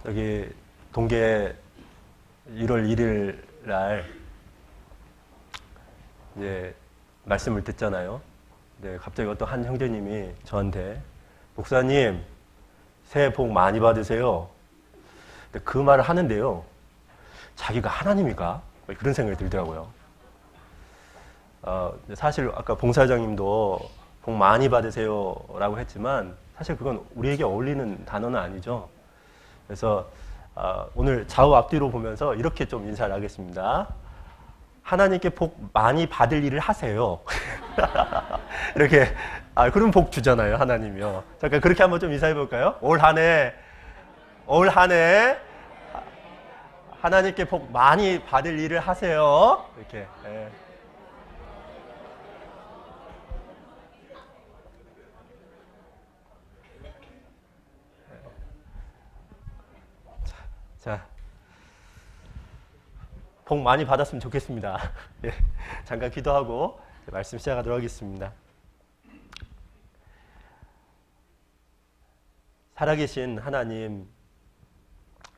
여기 동계 1월 1일 날 이제 말씀을 듣잖아요. 네, 갑자기 어떤 한 형제님이 저한테 목사님 새해 복 많이 받으세요. 근데 그 말을 하는데요. 자기가 하나님인가? 그런 생각이 들더라고요. 사실 아까 봉사장님도 복 많이 받으세요 라고 했지만 사실 그건 우리에게 어울리는 단어는 아니죠. 그래서 오늘 좌우 앞뒤로 보면서 이렇게 좀 인사를 하겠습니다. 하나님께 복 많이 받을 일을 하세요. 이렇게 그럼 복 주잖아요, 하나님이요. 잠깐 그렇게 한번 좀 인사해 볼까요? 올 한 해 하나님께 복 많이 받을 일을 하세요. 이렇게. 예. 자, 복 많이 받았으면 좋겠습니다. 예, 잠깐 기도하고 말씀 시작하도록 하겠습니다. 살아계신 하나님,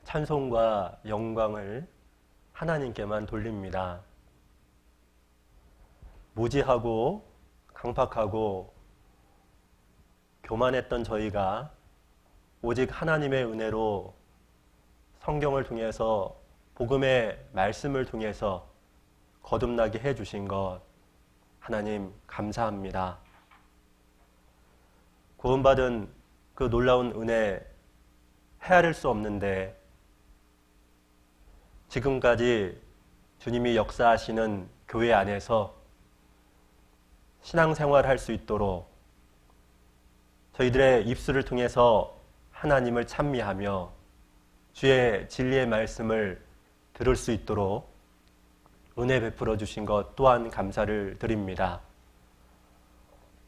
찬송과 영광을 하나님께만 돌립니다. 무지하고 강팍하고 교만했던 저희가 오직 하나님의 은혜로 성경을 통해서 복음의 말씀을 통해서 거듭나게 해주신 것 하나님 감사합니다. 구원받은 그 놀라운 은혜 헤아릴 수 없는데 지금까지 주님이 역사하시는 교회 안에서 신앙생활 할 수 있도록 저희들의 입술을 통해서 하나님을 찬미하며 주의 진리의 말씀을 들을 수 있도록 은혜 베풀어 주신 것 또한 감사를 드립니다.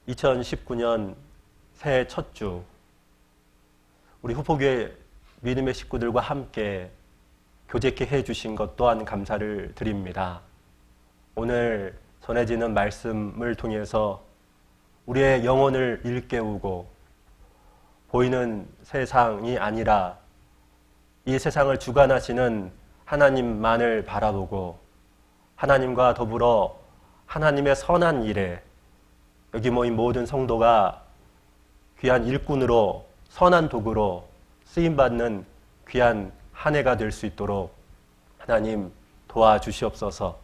2019년 새해 첫 주 우리 후포교회 믿음의 식구들과 함께 교제케 해주신 것 또한 감사를 드립니다. 오늘 전해지는 말씀을 통해서 우리의 영혼을 일깨우고 보이는 세상이 아니라 이 세상을 주관하시는 하나님만을 바라보고 하나님과 더불어 하나님의 선한 일에 여기 모인 모든 성도가 귀한 일꾼으로 선한 도구로 쓰임받는 귀한 한 해가 될 수 있도록 하나님 도와주시옵소서.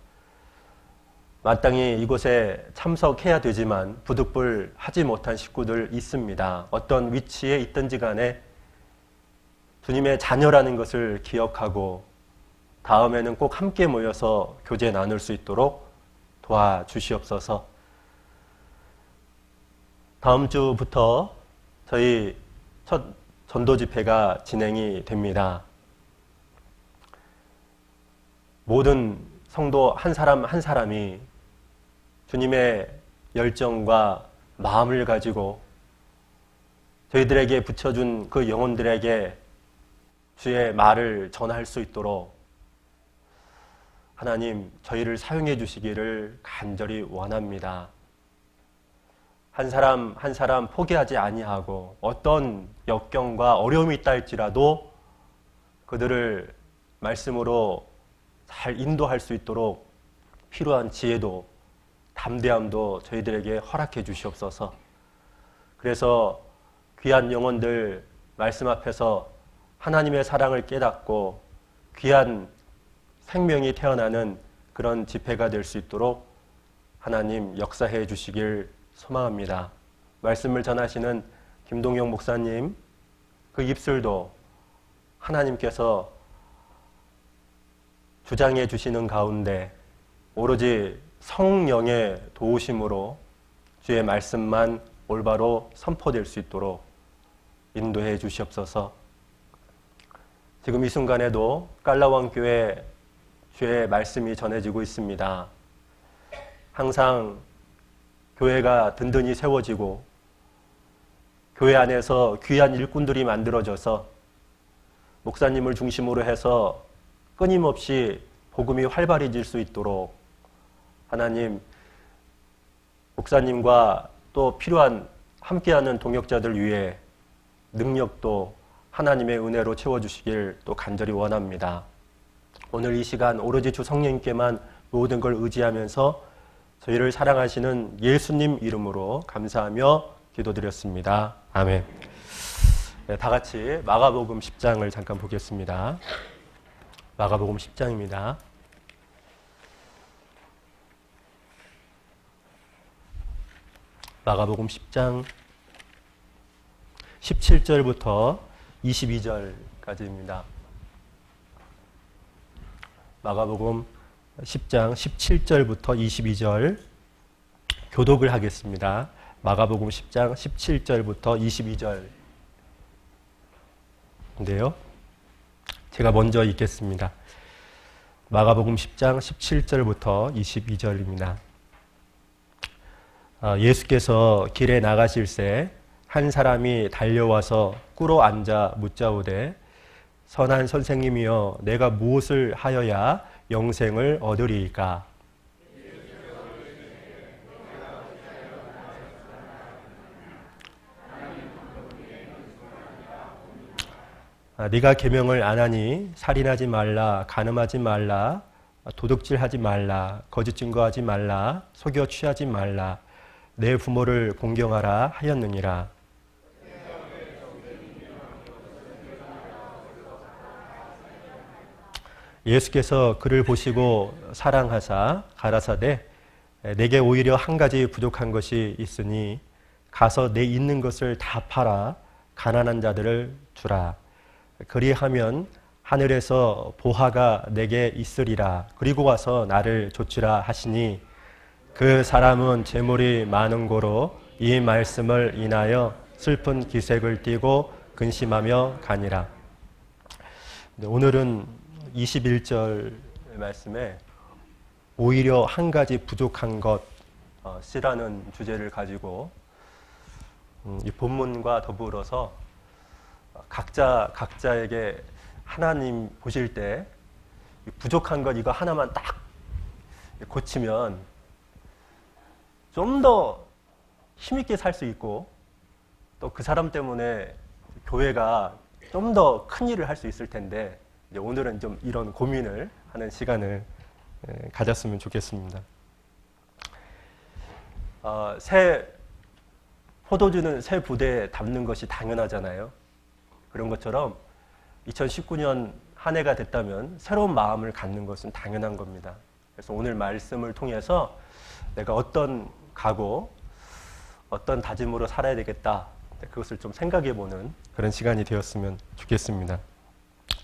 마땅히 이곳에 참석해야 되지만 부득불 하지 못한 식구들 있습니다. 어떤 위치에 있든지 간에 주님의 자녀라는 것을 기억하고 다음에는 꼭 함께 모여서 교제 나눌 수 있도록 도와주시옵소서. 다음 주부터 저희 첫 전도 집회가 진행이 됩니다. 모든 성도 한 사람 한 사람이 주님의 열정과 마음을 가지고 저희들에게 붙여준 그 영혼들에게 주의 말을 전할 수 있도록 하나님 저희를 사용해 주시기를 간절히 원합니다. 한 사람 한 사람 포기하지 아니하고 어떤 역경과 어려움이 있다 할지라도 그들을 말씀으로 잘 인도할 수 있도록 필요한 지혜도 담대함도 저희들에게 허락해 주시옵소서. 그래서 귀한 영혼들 말씀 앞에서 하나님의 사랑을 깨닫고 귀한 생명이 태어나는 그런 집회가 될 수 있도록 하나님 역사해 주시길 소망합니다. 말씀을 전하시는 김동영 목사님 그 입술도 하나님께서 주장해 주시는 가운데 오로지 성령의 도우심으로 주의 말씀만 올바로 선포될 수 있도록 인도해 주시옵소서. 지금 이 순간에도 깔라왕교회 주의 말씀이 전해지고 있습니다. 항상 교회가 든든히 세워지고 교회 안에서 귀한 일꾼들이 만들어져서 목사님을 중심으로 해서 끊임없이 복음이 활발해질 수 있도록 하나님 목사님과 또 필요한 함께하는 동역자들 위해 능력도 하나님의 은혜로 채워주시길 또 간절히 원합니다. 오늘 이 시간 오로지 주 성령님께만 모든 걸 의지하면서 저희를 사랑하시는 예수님 이름으로 감사하며 기도드렸습니다. 아멘. 네, 다 같이 마가복음 10장을 잠깐 보겠습니다. 마가복음 10장입니다. 마가복음 10장 17절부터 22절까지입니다. 마가복음 10장 17절부터 22절 교독을 하겠습니다. 마가복음 10장 17절부터 22절인데요. 제가 먼저 읽겠습니다. 마가복음 10장 17절부터 22절입니다. 예수께서 길에 나가실새 한 사람이 달려와서 꿇어 앉아 묻자오되 선한 선생님이여 내가 무엇을 하여야 영생을 얻으리이까? 네가 계명을 안 하니 살인하지 말라, 간음하지 말라, 도둑질하지 말라, 거짓 증거하지 말라, 속여 취하지 말라, 내 부모를 공경하라 하였느니라. 예수께서 그를 보시고 사랑하사 가라사대 내게 오히려 한 가지 부족한 것이 있으니 가서 내 있는 것을 다 팔아 가난한 자들을 주라. 그리하면 하늘에서 보화가 내게 있으리라. 그리고 와서 나를 좇으라 하시니 그 사람은 재물이 많은 고로 이 말씀을 인하여 슬픈 기색을 띠고 근심하며 가니라. 오늘은 21절 말씀에 오히려 한 가지 부족한 것이라는 주제를 가지고 이 본문과 더불어서 각자에게 하나님 보실 때 부족한 것 이거 하나만 딱 고치면 좀 더 힘있게 살 수 있고 또 그 사람 때문에 교회가 좀 더 큰 일을 할 수 있을 텐데 이제 오늘은 좀 이런 고민을 하는 시간을 가졌으면 좋겠습니다. 새 포도주는 새 부대에 담는 것이 당연하잖아요. 그런 것처럼 2019년 한 해가 됐다면 새로운 마음을 갖는 것은 당연한 겁니다. 그래서 오늘 말씀을 통해서 내가 어떤 각오, 어떤 다짐으로 살아야 되겠다, 그것을 좀 생각해보는 그런 시간이 되었으면 좋겠습니다.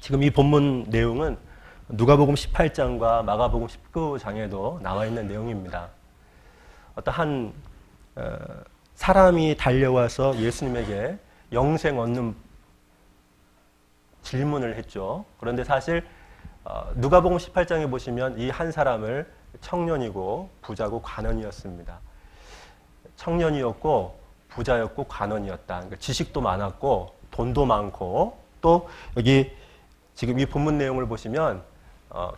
지금 이 본문 내용은 누가복음 18장과 마가복음 19장에도 나와 있는 내용입니다. 어떤 한 사람이 달려와서 예수님에게 영생 얻는 질문을 했죠. 그런데 사실 누가복음 18장에 보시면 이 한 사람을 청년이고 부자고 관원이었습니다. 청년이었고 부자였고 관원이었다. 그러니까 지식도 많았고 돈도 많고 또 여기 지금 이 본문 내용을 보시면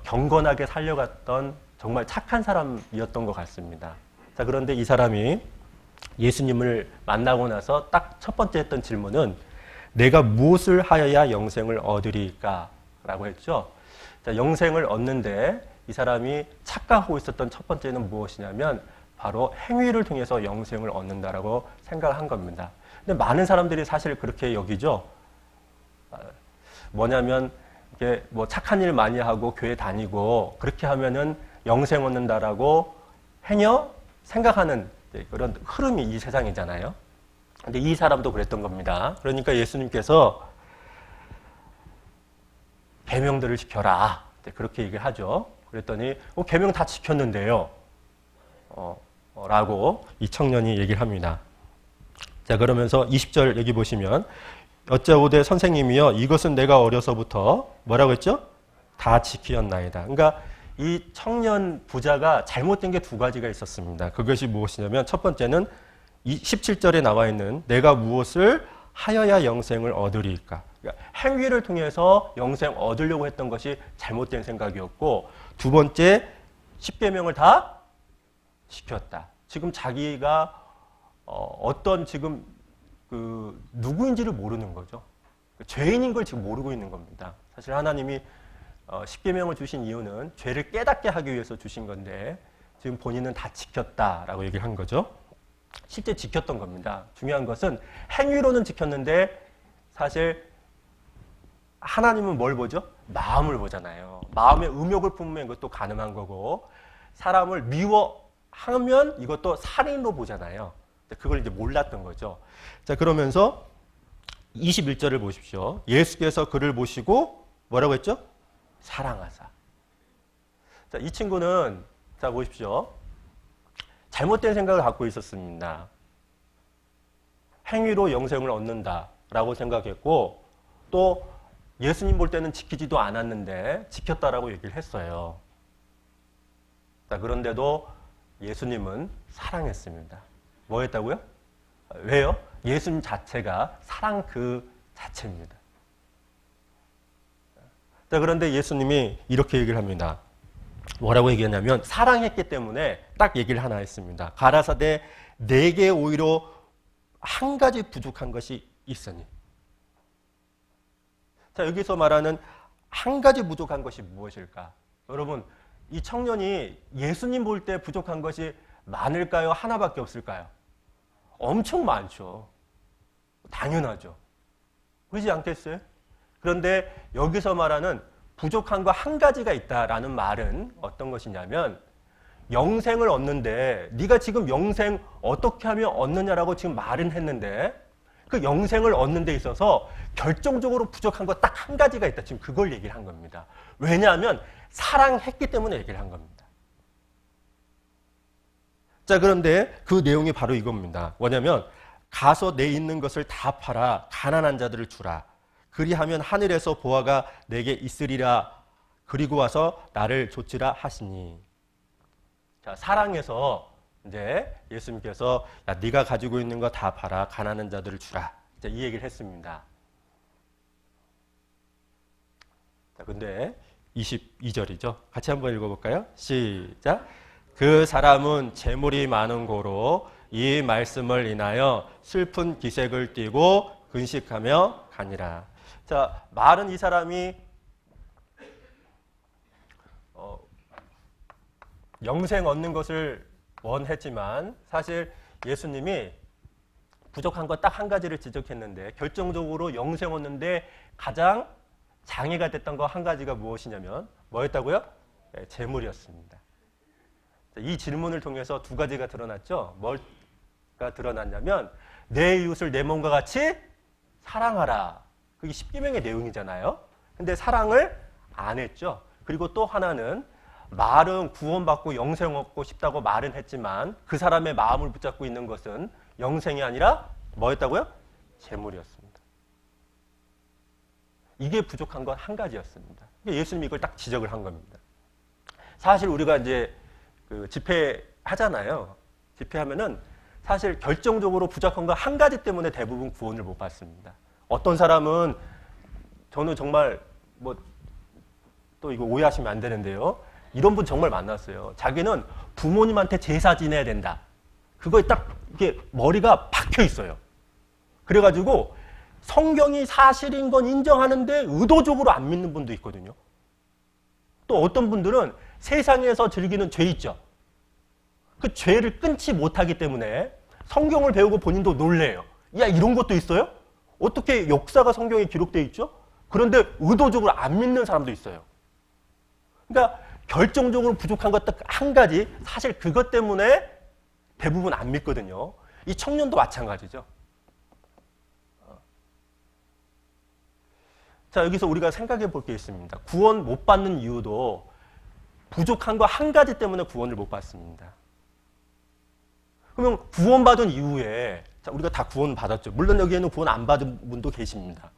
경건하게 살려갔던 정말 착한 사람이었던 것 같습니다. 자, 그런데 이 사람이 예수님을 만나고 나서 딱 첫 번째 했던 질문은 내가 무엇을 하여야 영생을 얻으리까? 라고 했죠. 자, 영생을 얻는데 이 사람이 착각하고 있었던 첫 번째는 무엇이냐면 바로 행위를 통해서 영생을 얻는다라고 생각한 겁니다. 근데 많은 사람들이 사실 그렇게 여기죠. 뭐냐면 이게 뭐 착한 일 많이 하고 교회 다니고 그렇게 하면은 영생 얻는다라고 행여 생각하는 그런 흐름이 이 세상이잖아요. 근데 이 사람도 그랬던 겁니다. 그러니까 예수님께서 계명들을 지켜라. 그렇게 얘기를 하죠. 그랬더니 계명 다 지켰는데요. 라고 이 청년이 얘기를 합니다. 자, 그러면서 20절 여기 보시면 여짜오되 선생님이여 이것은 내가 어려서부터 뭐라고 했죠? 다 지키었나이다. 그러니까 이 청년 부자가 잘못된 게 두 가지가 있었습니다. 그것이 무엇이냐면 첫 번째는 17절에 나와 있는 내가 무엇을 하여야 영생을 얻으리까? 그러니까 행위를 통해서 영생 얻으려고 했던 것이 잘못된 생각이었고 두 번째 10계명을 다 지켰다. 지금 자기가 어떤 지금 그 누구인지를 모르는 거죠. 죄인인 걸 지금 모르고 있는 겁니다. 사실 하나님이 십계명을 주신 이유는 죄를 깨닫게 하기 위해서 주신 건데 지금 본인은 다 지켰다라고 얘기를 한 거죠. 실제 지켰던 겁니다. 중요한 것은 행위로는 지켰는데 사실 하나님은 뭘 보죠? 마음을 보잖아요. 마음에 음욕을 품으면 이것도 가늠한 거고 사람을 미워하면 이것도 살인으로 보잖아요. 그걸 이제 몰랐던 거죠. 자, 그러면서 21절을 보십시오. 예수께서 그를 보시고 뭐라고 했죠? 사랑하사. 자, 이 친구는 자 보십시오. 잘못된 생각을 갖고 있었습니다. 행위로 영생을 얻는다라고 생각했고 또 예수님 볼 때는 지키지도 않았는데 지켰다라고 얘기를 했어요. 자, 그런데도 예수님은 사랑했습니다. 뭐 했다고요? 왜요? 예수님 자체가 사랑 그 자체입니다. 자, 그런데 예수님이 이렇게 얘기를 합니다. 뭐라고 얘기하냐면 사랑했기 때문에 딱 얘기를 하나 했습니다. 가라사대 내게 오히려 한 가지 부족한 것이 있으니. 자, 여기서 말하는 한 가지 부족한 것이 무엇일까? 여러분, 이 청년이 예수님 볼 때 부족한 것이 많을까요? 하나밖에 없을까요? 엄청 많죠. 당연하죠. 그렇지 않겠어요? 그런데 여기서 말하는 부족한 거 한 가지가 있다라는 말은 어떤 것이냐면 영생을 얻는데 네가 지금 영생 어떻게 하면 얻느냐라고 지금 말은 했는데 그 영생을 얻는 데 있어서 결정적으로 부족한 거 딱 한 가지가 있다. 지금 그걸 얘기를 한 겁니다. 왜냐하면 사랑했기 때문에 얘기를 한 겁니다. 자, 그런데 그 내용이 바로 이겁니다. 뭐냐면 가서 내 있는 것을 다 팔아 가난한 자들을 주라. 그리하면 하늘에서 보화가 내게 있으리라. 그리고 와서 나를 좇으라 하시니. 자, 사랑해서 이제 예수님께서 야, 네가 가지고 있는 거 다 팔아 가난한 자들을 주라. 이제 이 얘기를 했습니다. 자, 근데 22절이죠. 같이 한번 읽어볼까요? 시작. 그 사람은 재물이 많은 고로 이 말씀을 인하여 슬픈 기색을 띠고 근식하며 가니라. 자, 말은 이 사람이 영생 얻는 것을 원했지만 사실 예수님이 부족한 것 딱 한 가지를 지적했는데 결정적으로 영생 얻는데 가장 장애가 됐던 거 한 가지가 무엇이냐면 뭐였다고요? 네, 재물이었습니다. 이 질문을 통해서 두 가지가 드러났죠. 뭐가 드러났냐면 내 이웃을 내 몸과 같이 사랑하라. 그게 십계명의 내용이잖아요. 근데 사랑을 안 했죠. 그리고 또 하나는 말은 구원받고 영생 얻고 싶다고 말은 했지만 그 사람의 마음을 붙잡고 있는 것은 영생이 아니라 뭐였다고요? 재물이었습니다. 이게 부족한 건 한 가지였습니다. 예수님이 이걸 딱 지적을 한 겁니다. 사실 우리가 이제 그 집회하잖아요. 집회하면은 사실 결정적으로 부족한 거 한 가지 때문에 대부분 구원을 못 받습니다. 어떤 사람은 저는 정말 뭐 또 이거 오해하시면 안 되는데요. 이런 분 정말 만났어요. 자기는 부모님한테 제사 지내야 된다. 그거에 딱 이게 머리가 박혀 있어요. 그래가지고 성경이 사실인 건 인정하는데 의도적으로 안 믿는 분도 있거든요. 또 어떤 분들은 세상에서 즐기는 죄 있죠. 그 죄를 끊지 못하기 때문에 성경을 배우고 본인도 놀래요. 야, 이런 것도 있어요? 어떻게 역사가 성경에 기록되어 있죠? 그런데 의도적으로 안 믿는 사람도 있어요. 그러니까 결정적으로 부족한 것 딱 한 가지, 사실 그것 때문에 대부분 안 믿거든요. 이 청년도 마찬가지죠. 자, 여기서 우리가 생각해 볼 게 있습니다. 구원 못 받는 이유도 부족한 거 한 가지 때문에 구원을 못 받습니다. 그러면 구원받은 이후에, 자, 우리가 다 구원 받았죠. 물론 여기에는 구원 안 받은 분도 계십니다.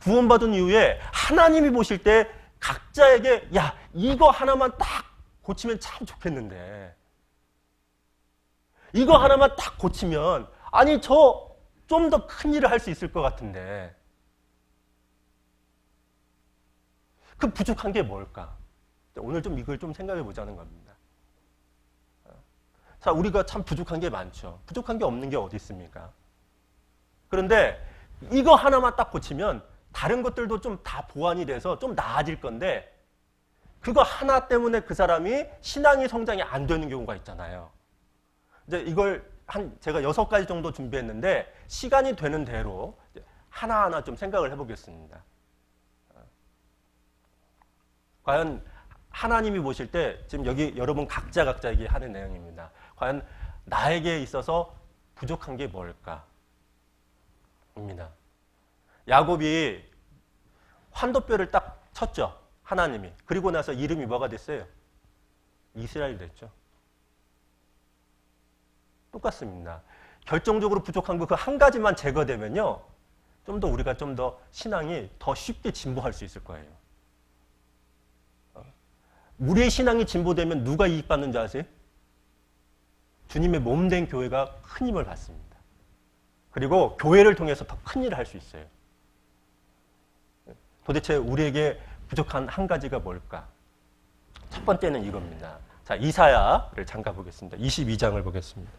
구원받은 이후에 하나님이 보실 때 각자에게 야, 이거 하나만 딱 고치면 참 좋겠는데 이거 하나만 딱 고치면 아니 저 좀 더 큰 일을 할 수 있을 것 같은데 그 부족한 게 뭘까? 오늘 좀 이걸 좀 생각해 보자는 겁니다. 자, 우리가 참 부족한 게 많죠. 부족한 게 없는 게 어디 있습니까? 그런데 이거 하나만 딱 고치면 다른 것들도 좀 다 보완이 돼서 좀 나아질 건데 그거 하나 때문에 그 사람이 신앙의 성장이 안 되는 경우가 있잖아요. 이제 이걸 제가 6가지 정도 준비했는데 시간이 되는 대로 하나하나 좀 생각을 해보겠습니다. 과연 하나님이 보실 때 지금 여기 여러분 각자 얘기하는 내용입니다. 과연 나에게 있어서 부족한 게 뭘까? 입니다. 야곱이 환도뼈를 딱 쳤죠. 하나님이. 그리고 나서 이름이 뭐가 됐어요? 이스라엘 됐죠. 똑같습니다. 결정적으로 부족한 거 그 한 가지만 제거되면요. 우리가 좀 더 신앙이 더 쉽게 진보할 수 있을 거예요. 우리의 신앙이 진보되면 누가 이익 받는 줄 아세요? 주님의 몸된 교회가 큰 힘을 받습니다. 그리고 교회를 통해서 더 큰 일을 할 수 있어요. 도대체 우리에게 부족한 한 가지가 뭘까? 첫 번째는 이겁니다. 자, 이사야를 잠깐 보겠습니다. 22장을 보겠습니다.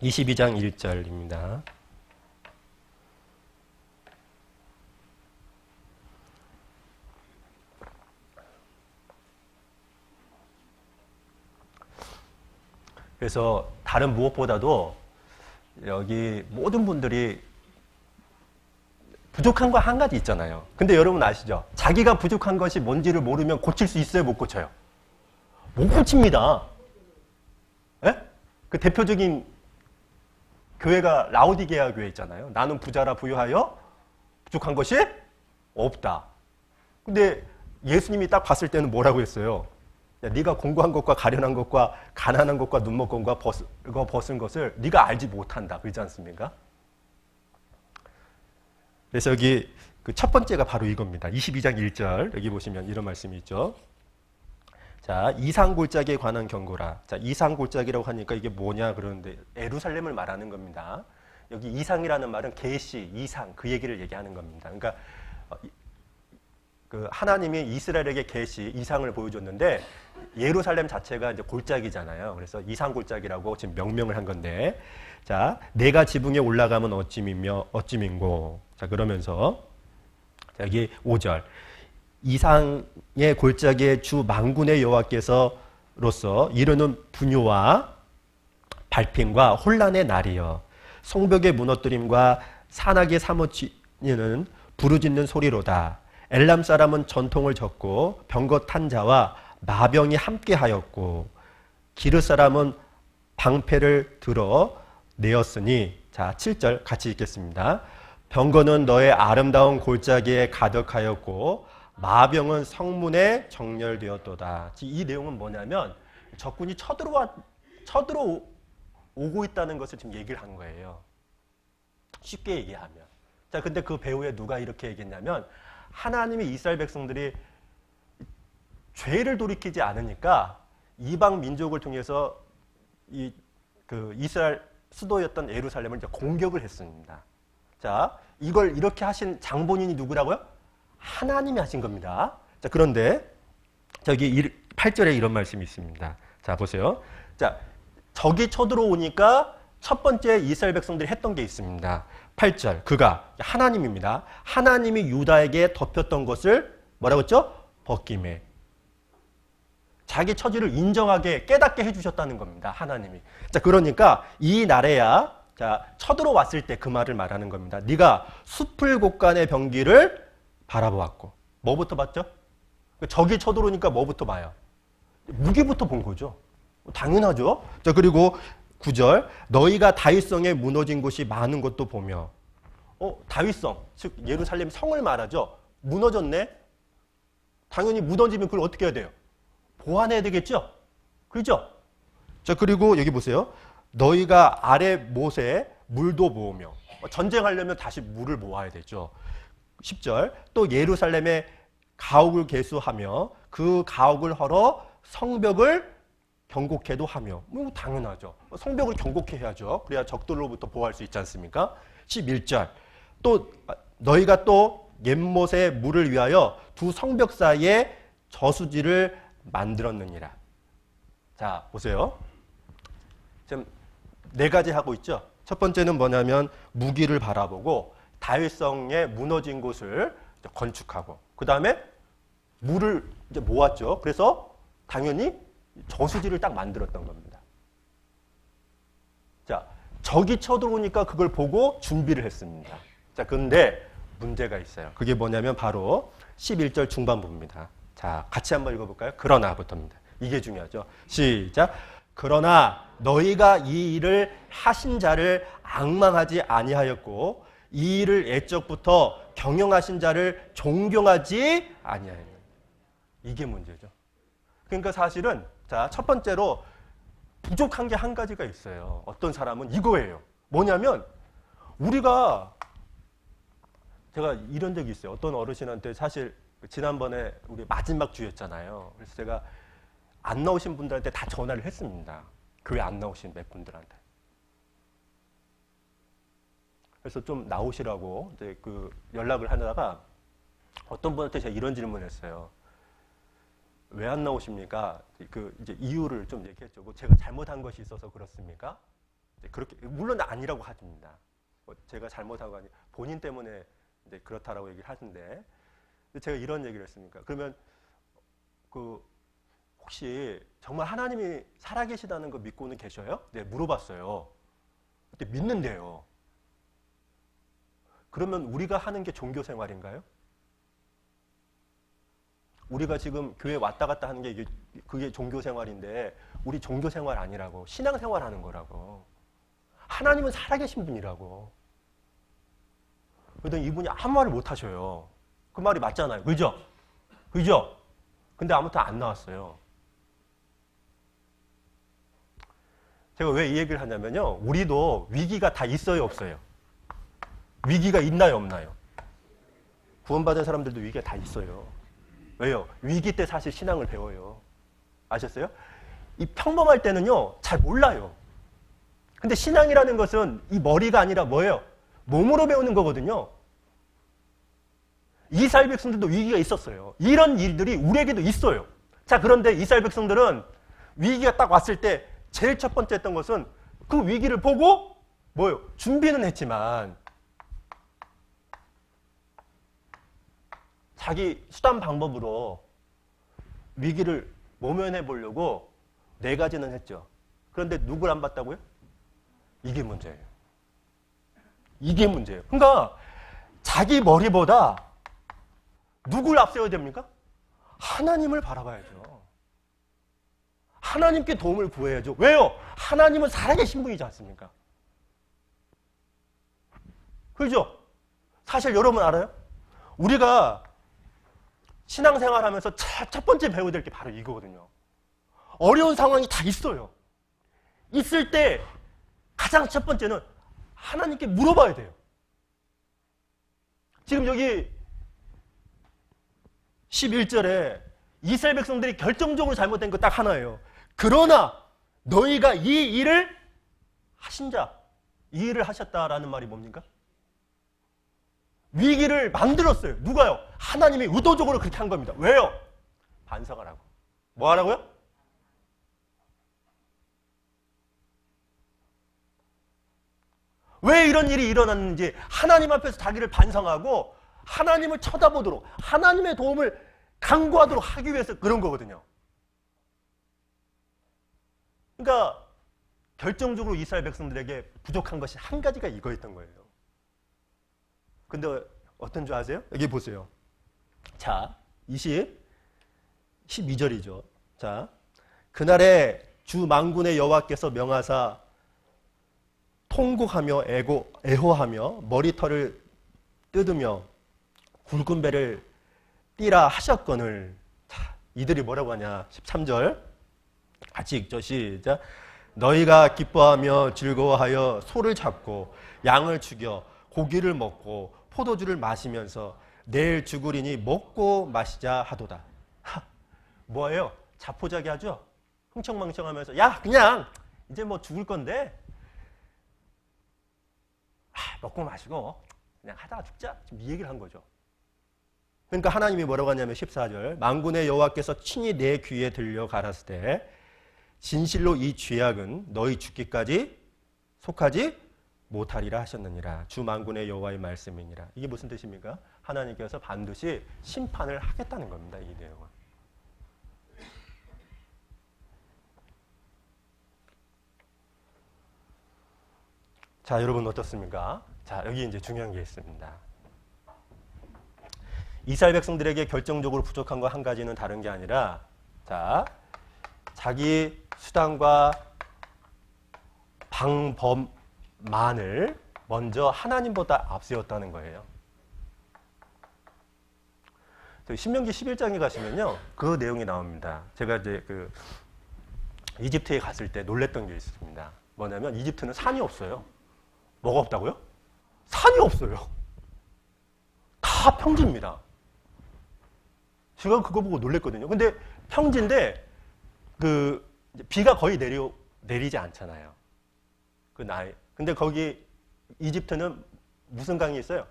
(22장 1절입니다) 그래서 다른 무엇보다도 여기 모든 분들이 부족한 거 한 가지 있잖아요. 근데 여러분 아시죠? 자기가 부족한 것이 뭔지를 모르면 고칠 수 있어요? 못 고쳐요? 못 고칩니다. 예? 그 대표적인 교회가 라오디게아 교회 있잖아요. 나는 부자라 부유하여 부족한 것이 없다. 근데 예수님이 딱 봤을 때는 뭐라고 했어요? 야, 네가 공부한 것과 가련한 것과 가난한 것과 눈먼 것과 벗은 것을 네가 알지 못한다. 그렇지 않습니까? 그래서 여기 그 첫 번째가 바로 이겁니다. 22장 1절 여기 보시면 이런 말씀이 있죠. 자, 이상골짜기에 관한 경고라. 자, 이상골짜기라고 하니까 이게 뭐냐 그러는데 예루살렘을 말하는 겁니다. 여기 이상이라는 말은 계시, 이상 그 얘기를 얘기하는 겁니다. 그러니까 그 하나님이 이스라엘에게 계시, 이상을 보여줬는데 예루살렘 자체가 이제 골짜기잖아요. 그래서 이상골짜기라고 지금 명명을 한 건데, 자, 내가 지붕에 올라가면 어찌민고. 자, 그러면서 자, 여기 5절. 이상의 골짜기의 주 만군의 여호와께서로서 이르는 분요와 발핀과 혼란의 날이여. 성벽의 무너뜨림과 산악의 사무치는 부르짖는 소리로다. 엘람 사람은 전통을 졌고 병거 탄 자와 마병이 함께하였고 기르 사람은 방패를 들어 내었으니. 자, 7절 같이 읽겠습니다. 병거는 너의 아름다운 골짜기에 가득하였고 마병은 성문에 정렬되었도다. 이 내용은 뭐냐면 적군이 쳐들어오고 있다는 것을 지금 얘기를 한 거예요. 쉽게 얘기하면. 자, 근데 그 배후에 누가 이렇게 얘기했냐면 하나님이 이스라엘 백성들이 죄를 돌이키지 않으니까 이방 민족을 통해서 그 이스라엘 수도였던 예루살렘을 이제 공격을 했습니다. 자, 이걸 이렇게 하신 장본인이 누구라고요? 하나님이 하신 겁니다. 자, 그런데 저기 8절에 이런 말씀이 있습니다. 자, 보세요. 자, 적이 쳐들어오니까 첫 번째 이스라엘 백성들이 했던 게 있습니다. 8절. 그가 하나님입니다. 하나님이 유다에게 덮였던 것을 뭐라고 했죠? 벗김에. 자기 처지를 인정하게 깨닫게 해주셨다는 겁니다. 하나님이. 자, 그러니까 이 날에야 자, 쳐들어왔을 때 그 말을 말하는 겁니다. 네가 숲을 곳간의 병기를 바라보았고. 뭐부터 봤죠? 적이 쳐들어오니까 뭐부터 봐요? 무기부터 본 거죠. 당연하죠. 자, 그리고 9절. 너희가 다윗성에 무너진 곳이 많은 것도 보며. 다윗성, 즉 예루살렘 성을 말하죠. 무너졌네. 당연히 무너지면 그걸 어떻게 해야 돼요? 보완해야 되겠죠? 그렇죠? 자, 그리고 여기 보세요. 너희가 아래 못에 물도 모으며. 전쟁하려면 다시 물을 모아야 되죠. 10절. 또 예루살렘에 가옥을 개수하며 그 가옥을 헐어 성벽을 경곡해도 하며. 뭐 당연하죠. 성벽을 경곡해 해야죠. 그래야 적들로부터 보호할 수 있지 않습니까? 11절. 또 너희가 또 옌못의 물을 위하여 두 성벽 사이에 저수지를 만들었느니라. 자, 보세요. 지금 네 가지 하고 있죠. 첫 번째는 뭐냐면 무기를 바라보고 다윗성의 무너진 곳을 건축하고, 그 다음에 물을 이제 모았죠. 그래서 당연히 저수지를 딱 만들었던 겁니다. 자, 적이 쳐들어오니까 그걸 보고 준비를 했습니다. 자, 그런데 문제가 있어요. 그게 뭐냐면 바로 11절 중반부입니다. 자, 같이 한번 읽어볼까요? 그러나부터입니다. 이게 중요하죠. 시작. 그러나 너희가 이 일을 하신 자를 앙망하지 아니하였고 이 일을 애적부터 경영하신 자를 존경하지 아니하였느니라. 이게 문제죠. 그러니까 사실은 자, 첫 번째로 부족한 게 한 가지가 있어요. 어떤 사람은 이거예요. 뭐냐면 우리가, 제가 이런 적이 있어요. 어떤 어르신한테, 사실 지난번에 우리 마지막 주였잖아요. 그래서 제가 안 나오신 분들한테 다 전화를 했습니다. 교회 안 나오신 몇 분들한테. 그래서 좀 나오시라고 이제 그 연락을 하다가 어떤 분한테 제가 이런 질문을 했어요. 왜 안 나오십니까? 그 이제 이유를 좀 얘기했죠. 뭐 제가 잘못한 것이 있어서 그렇습니까? 그렇게, 물론 아니라고 하십니다. 제가 잘못한 거 아니, 본인 때문에 이제 그렇다라고 얘기를 하는데, 제가 이런 얘기를 했습니까? 그러면 그 혹시 정말 하나님이 살아계시다는 거 믿고는 계셔요? 네, 물어봤어요. 그때 믿는데요. 그러면 우리가 하는 게 종교 생활인가요? 우리가 지금 교회 왔다 갔다 하는 게 그게 종교 생활인데, 우리 종교 생활 아니라고, 신앙 생활 하는 거라고. 하나님은 살아계신 분이라고. 그런데 이분이 아무 말을 못 하셔요. 그 말이 맞잖아요. 그죠? 그죠? 근데 아무튼 안 나왔어요. 제가 왜 이 얘기를 하냐면요. 우리도 위기가 다 있어요, 없어요? 위기가 있나요, 없나요? 구원받은 사람들도 위기가 다 있어요. 왜요? 위기 때 사실 신앙을 배워요. 아셨어요? 이 평범할 때는요, 잘 몰라요. 근데 신앙이라는 것은 이 머리가 아니라 뭐예요? 몸으로 배우는 거거든요. 이스라엘 백성들도 위기가 있었어요. 이런 일들이 우리에게도 있어요. 자, 그런데 이스라엘 백성들은 위기가 딱 왔을 때 제일 첫 번째 했던 것은 그 위기를 보고 뭐예요? 준비는 했지만 자기 수단 방법으로 위기를 모면해 보려고 네 가지는 했죠. 그런데 누굴 안 봤다고요? 이게 문제예요. 이게 문제예요. 그러니까 자기 머리보다 누굴 앞세워야 됩니까? 하나님을 바라봐야죠. 하나님께 도움을 구해야죠. 왜요? 하나님은 살아계신 분이지 않습니까? 그렇죠? 사실 여러분 알아요? 우리가 신앙생활 하면서 첫 번째 배워야 될 게 바로 이거거든요. 어려운 상황이 다 있어요. 있을 때 가장 첫 번째는 하나님께 물어봐야 돼요. 지금 여기 11절에 이스라엘 백성들이 결정적으로 잘못된 거 딱 하나예요. 그러나 너희가 이 일을 하신 자, 이 일을 하셨다라는 말이 뭡니까? 위기를 만들었어요. 누가요? 하나님이 의도적으로 그렇게 한 겁니다. 왜요? 반성하라고. 뭐 하라고요? 왜 이런 일이 일어났는지 하나님 앞에서 자기를 반성하고 하나님을 쳐다보도록, 하나님의 도움을 간구하도록 하기 위해서 그런 거거든요. 그러니까 결정적으로 이스라엘 백성들에게 부족한 것이 한 가지가 이거였던 거예요. 근데 어떤 줄 아세요? 여기 보세요. 자, 12절이죠. 자, 그날에 주 만군의 여호와께서 명하사 통곡하며 애호하며 머리털을 뜯으며 굵은 배를 띠라 하셨거늘. 자, 이들이 뭐라고 하냐? 13절 같이 읽죠. 시작. 너희가 기뻐하며 즐거워하여 소를 잡고 양을 죽여 고기를 먹고 포도주를 마시면서 내일 죽으리니 먹고 마시자 하도다. 뭐예요? 자포자기하죠? 흥청망청하면서 야 그냥 이제 뭐 죽을 건데 먹고 마시고 그냥 하다가 죽자. 지금 이 얘기를 한 거죠. 그러니까 하나님이 뭐라고 하냐면 14절 만군의 여호와께서 친히 내 귀에 들려 가라사대 진실로 이 죄악은 너희 죽기까지 속하지 못하리라 하셨느니라. 주 만군의 여호와의 말씀이니라. 이게 무슨 뜻입니까? 하나님께서 반드시 심판을 하겠다는 겁니다. 이 내용은. 자, 여러분 어떻습니까? 자, 여기 이제 중요한 게 있습니다. 이스라엘 백성들에게 결정적으로 부족한 거 한 가지는 다른 게 아니라, 자, 자기 수단과 방법만을 먼저 하나님보다 앞세웠다는 거예요. 신명기 11장에 가시면요, 그 내용이 나옵니다. 제가 이제 그 이집트에 갔을 때 놀랬던 게 있습니다. 뭐냐면 이집트는 산이 없어요. 뭐가 없다고요? 산이 없어요. 다 평지입니다. 제가 그거 보고 놀랬거든요. 근데 평지인데 그 비가 거의 내리지 않잖아요. 그 나이. 근데 거기 이집트는 무슨 강이 있어요?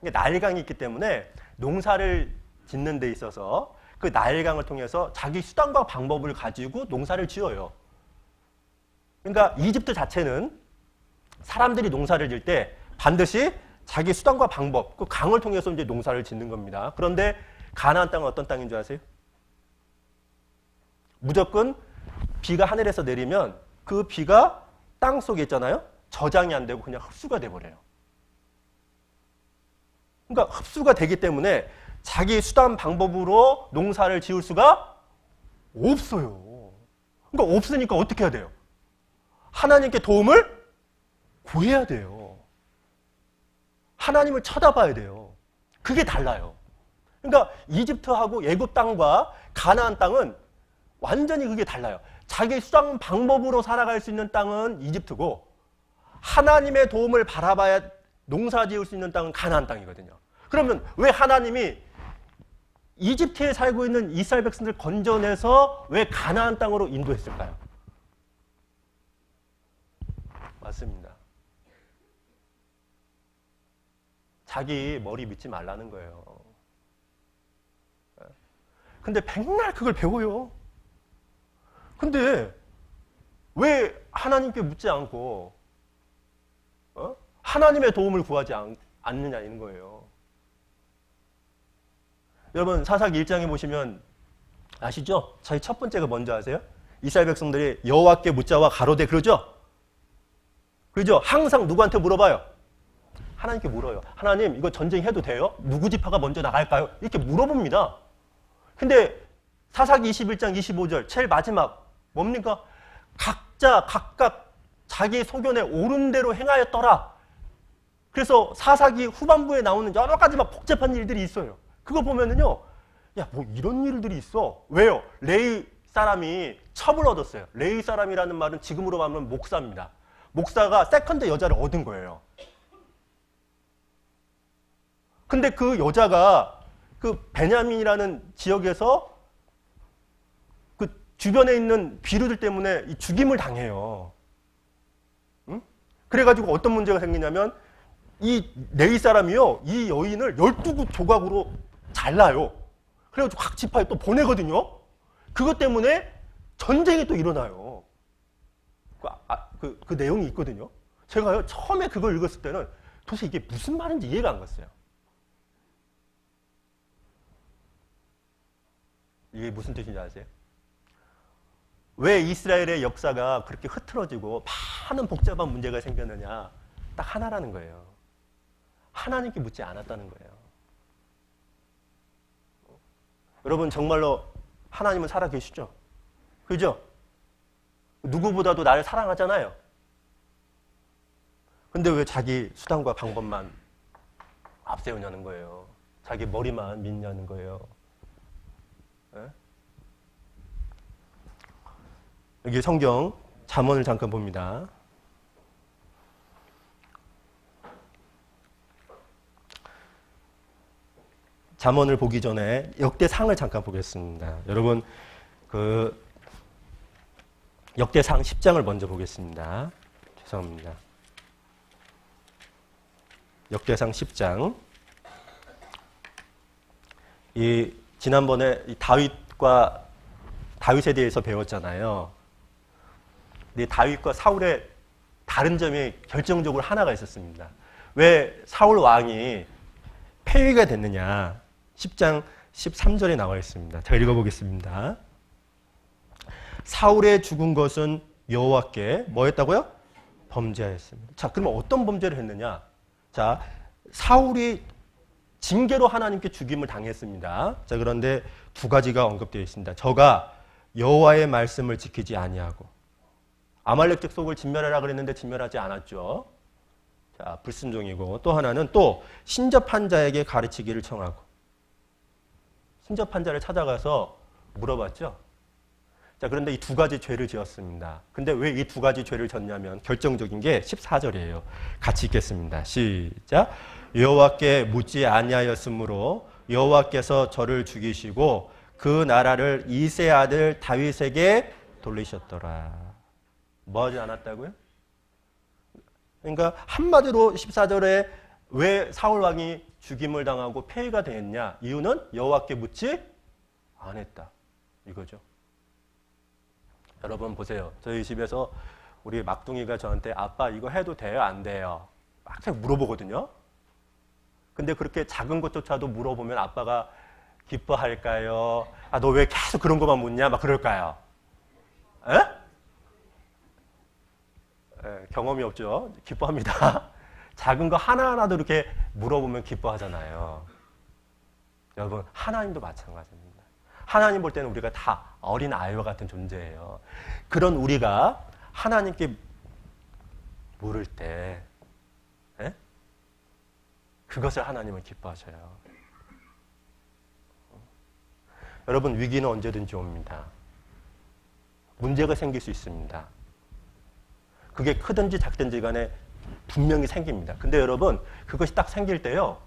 나일강이 있기 때문에 농사를 짓는 데 있어서 그 나일강을 통해서 자기 수단과 방법을 가지고 농사를 지어요. 그러니까 이집트 자체는 사람들이 농사를 질 때 반드시 자기 수단과 방법, 그 강을 통해서 이제 농사를 짓는 겁니다. 그런데 가나안 땅은 어떤 땅인 줄 아세요? 무조건 비가 하늘에서 내리면 그 비가 땅 속에 있잖아요. 저장이 안 되고 그냥 흡수가 돼버려요. 그러니까 흡수가 되기 때문에 자기 수단 방법으로 농사를 지을 수가 없어요. 그러니까 없으니까 어떻게 해야 돼요? 하나님께 도움을 구해야 돼요. 하나님을 쳐다봐야 돼요. 그게 달라요. 그러니까 이집트하고 애굽 땅과 가나안 땅은 완전히 그게 달라요. 자기 수단 방법으로 살아갈 수 있는 땅은 이집트고 하나님의 도움을 바라봐야 농사 지을 수 있는 땅은 가나안 땅이거든요. 그러면 왜 하나님이 이집트에 살고 있는 이스라엘 백성들 건져내서 왜 가나안 땅으로 인도했을까요? 맞습니다. 자기 머리 믿지 말라는 거예요. 근데 백날 그걸 배워요. 근데 왜 하나님께 묻지 않고 하나님의 도움을 구하지 않느냐는 거예요. 여러분 사사기 1장에 보시면 아시죠? 저희 첫 번째가 뭔지 아세요? 이스라엘 백성들이 여호와께 묻자와 가로되 그러죠? 그러죠? 항상 누구한테 물어봐요? 하나님께 물어요. 하나님 이거 전쟁해도 돼요? 누구 지파가 먼저 나갈까요? 이렇게 물어봅니다. 근데 사사기 21장 25절 제일 마지막 뭡니까? 각각 자기 소견에 옳은 대로 행하였더라. 그래서 사사기 후반부에 나오는 여러 가지 막 복잡한 일들이 있어요. 그거 보면은요, 야, 뭐 이런 일들이 있어. 왜요? 레위 사람이 첩을 얻었어요. 레위 사람이라는 말은 지금으로 말하면 목사입니다. 목사가 세컨드 여자를 얻은 거예요. 근데 그 여자가 그 베냐민이라는 지역에서 그 주변에 있는 비류들 때문에 죽임을 당해요. 응? 그래가지고 어떤 문제가 생기냐면 이 레위 사람이요, 이 여인을 12조각으로 잘라요. 그래가지고 각 지파에 또 보내거든요. 그것 때문에 전쟁이 또 일어나요. 그 내용이 있거든요. 제가요, 처음에 그걸 읽었을 때는 도대체 이게 무슨 말인지 이해가 안 갔어요. 이게 무슨 뜻인지 아세요? 왜 이스라엘의 역사가 그렇게 흐트러지고 많은 복잡한 문제가 생겼느냐? 딱 하나라는 거예요. 하나님께 묻지 않았다는 거예요. 여러분 정말로 하나님은 살아계시죠? 그죠? 누구보다도 나를 사랑하잖아요. 근데 왜 자기 수단과 방법만 앞세우냐는 거예요. 자기 머리만 믿냐는 거예요. 네? 여기 성경 잠언을 잠깐 봅니다. 잠언을 보기 전에 역대상을 잠깐 보겠습니다. 여러분 그 역대상 10장을 먼저 보겠습니다. 죄송합니다. 역대상 10장 이 지난번에 이 다윗에 대해서 배웠잖아요. 근데 다윗과 사울의 다른 점이 결정적으로 하나가 있었습니다. 왜 사울 왕이 폐위가 됐느냐? 10장 13절에 나와 있습니다. 제가 읽어보겠습니다. 사울의 죽은 것은 여호와께 뭐 했다고요? 범죄하였습니다. 자, 그러면 어떤 범죄를 했느냐? 자, 사울이 징계로 하나님께 죽임을 당했습니다. 자, 그런데 두 가지가 언급되어 있습니다. 저가 여호와의 말씀을 지키지 아니하고 아말렉 족속을 진멸하라 그랬는데 진멸하지 않았죠. 자, 불순종이고 또 하나는 또 신접한 자에게 가르치기를 청하고 신접한 자를 찾아가서 물어봤죠. 자, 그런데 이 두 가지 죄를 지었습니다. 근데 왜 이 두 가지 죄를 졌냐면 결정적인 게 14절이에요. 같이 읽겠습니다. 시작. 여호와께 묻지 아니하였으므로 여호와께서 저를 죽이시고 그 나라를 이새 아들 다윗에게 돌리셨더라. 뭐 하지 않았다고요? 그러니까 한마디로 14절에 왜 사울 왕이 죽임을 당하고 폐위가 되었냐? 이유는 여호와께 묻지 않았다. 이거죠. 여러분 보세요. 저희 집에서 우리 막둥이가 저한테 아빠 이거 해도 돼요? 안 돼요? 막 물어보거든요. 근데 그렇게 작은 것조차도 물어보면 아빠가 기뻐할까요? 아, 너 왜 계속 그런 것만 묻냐? 막 그럴까요? 에? 경험이 없죠. 기뻐합니다. 작은 거 하나하나도 이렇게 물어보면 기뻐하잖아요. 여러분, 하나님도 마찬가지입니다. 하나님 볼 때는 우리가 다 어린 아이와 같은 존재예요. 그런 우리가 하나님께 물을 때 그것을 하나님은 기뻐하셔요. 여러분, 위기는 언제든지 옵니다. 문제가 생길 수 있습니다. 그게 크든지 작든지 간에 분명히 생깁니다. 근데 여러분, 그것이 딱 생길 때요,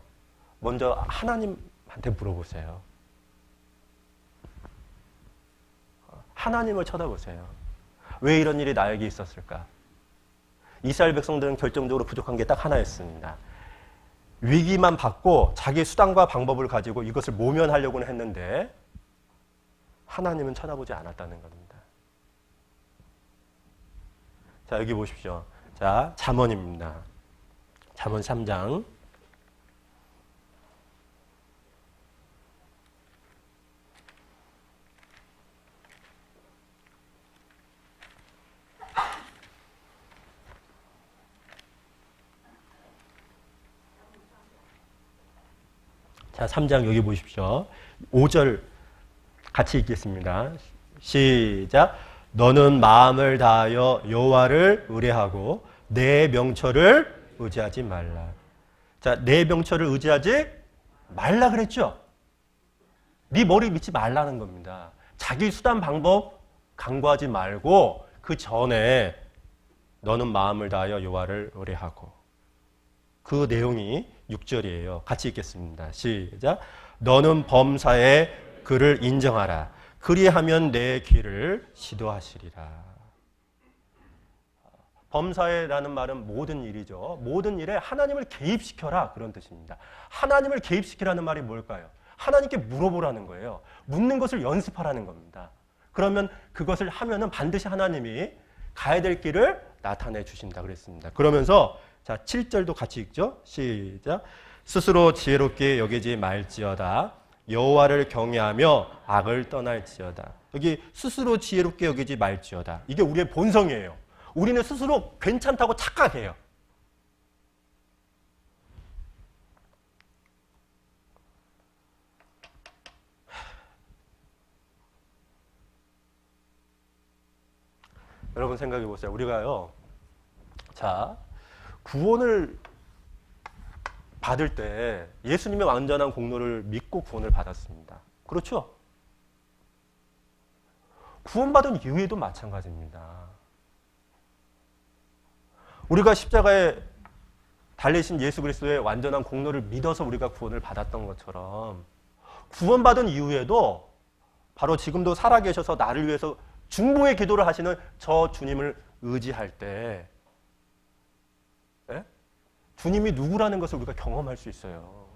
먼저 하나님한테 물어보세요. 하나님을 쳐다보세요. 왜 이런 일이 나에게 있었을까? 이스라엘 백성들은 결정적으로 부족한 게 딱 하나였습니다. 위기만 받고 자기 수단과 방법을 가지고 이것을 모면하려고는 했는데 하나님은 쳐다보지 않았다는 겁니다. 자, 여기 보십시오. 자, 잠언입니다. 잠언 3장. 자, 3장 여기 보십시오. 5절 같이 읽겠습니다. 시작. 너는 마음을 다하여 여호와를 의뢰하고 내 명철을 의지하지 말라. 자, 내 명철을 의지하지 말라 그랬죠? 네 머리 믿지 말라는 겁니다. 자기 수단 방법 강구하지 말고 그 전에 너는 마음을 다하여 여호와를 의뢰하고. 그 내용이 6절이에요. 같이 읽겠습니다. 시작. 너는 범사에 그를 인정하라. 그리하면 내 길을 지도하시리라. 범사에라는 말은 모든 일이죠. 모든 일에 하나님을 개입시켜라, 그런 뜻입니다. 하나님을 개입시키라는 말이 뭘까요? 하나님께 물어보라는 거예요. 묻는 것을 연습하라는 겁니다. 그러면 그것을 하면은 반드시 하나님이 가야 될 길을 나타내 주신다 그랬습니다. 그러면서 자, 7절도 같이 읽죠. 시작. 스스로 지혜롭게 여기지 말지어다. 여호와를 경외하며 악을 떠날지어다. 여기 스스로 지혜롭게 여기지 말지어다. 이게 우리의 본성이에요. 우리는 스스로 괜찮다고 착각해요. 여러분 생각해 보세요. 우리가요, 자, 구원을 받을 때 예수님의 완전한 공로를 믿고 구원을 받았습니다. 그렇죠? 구원받은 이후에도 마찬가지입니다. 우리가 십자가에 달리신 예수 그리스도의 완전한 공로를 믿어서 우리가 구원을 받았던 것처럼 구원받은 이후에도 바로 지금도 살아계셔서 나를 위해서 중보의 기도를 하시는 저 주님을 의지할 때 주님이 누구라는 것을 우리가 경험할 수 있어요.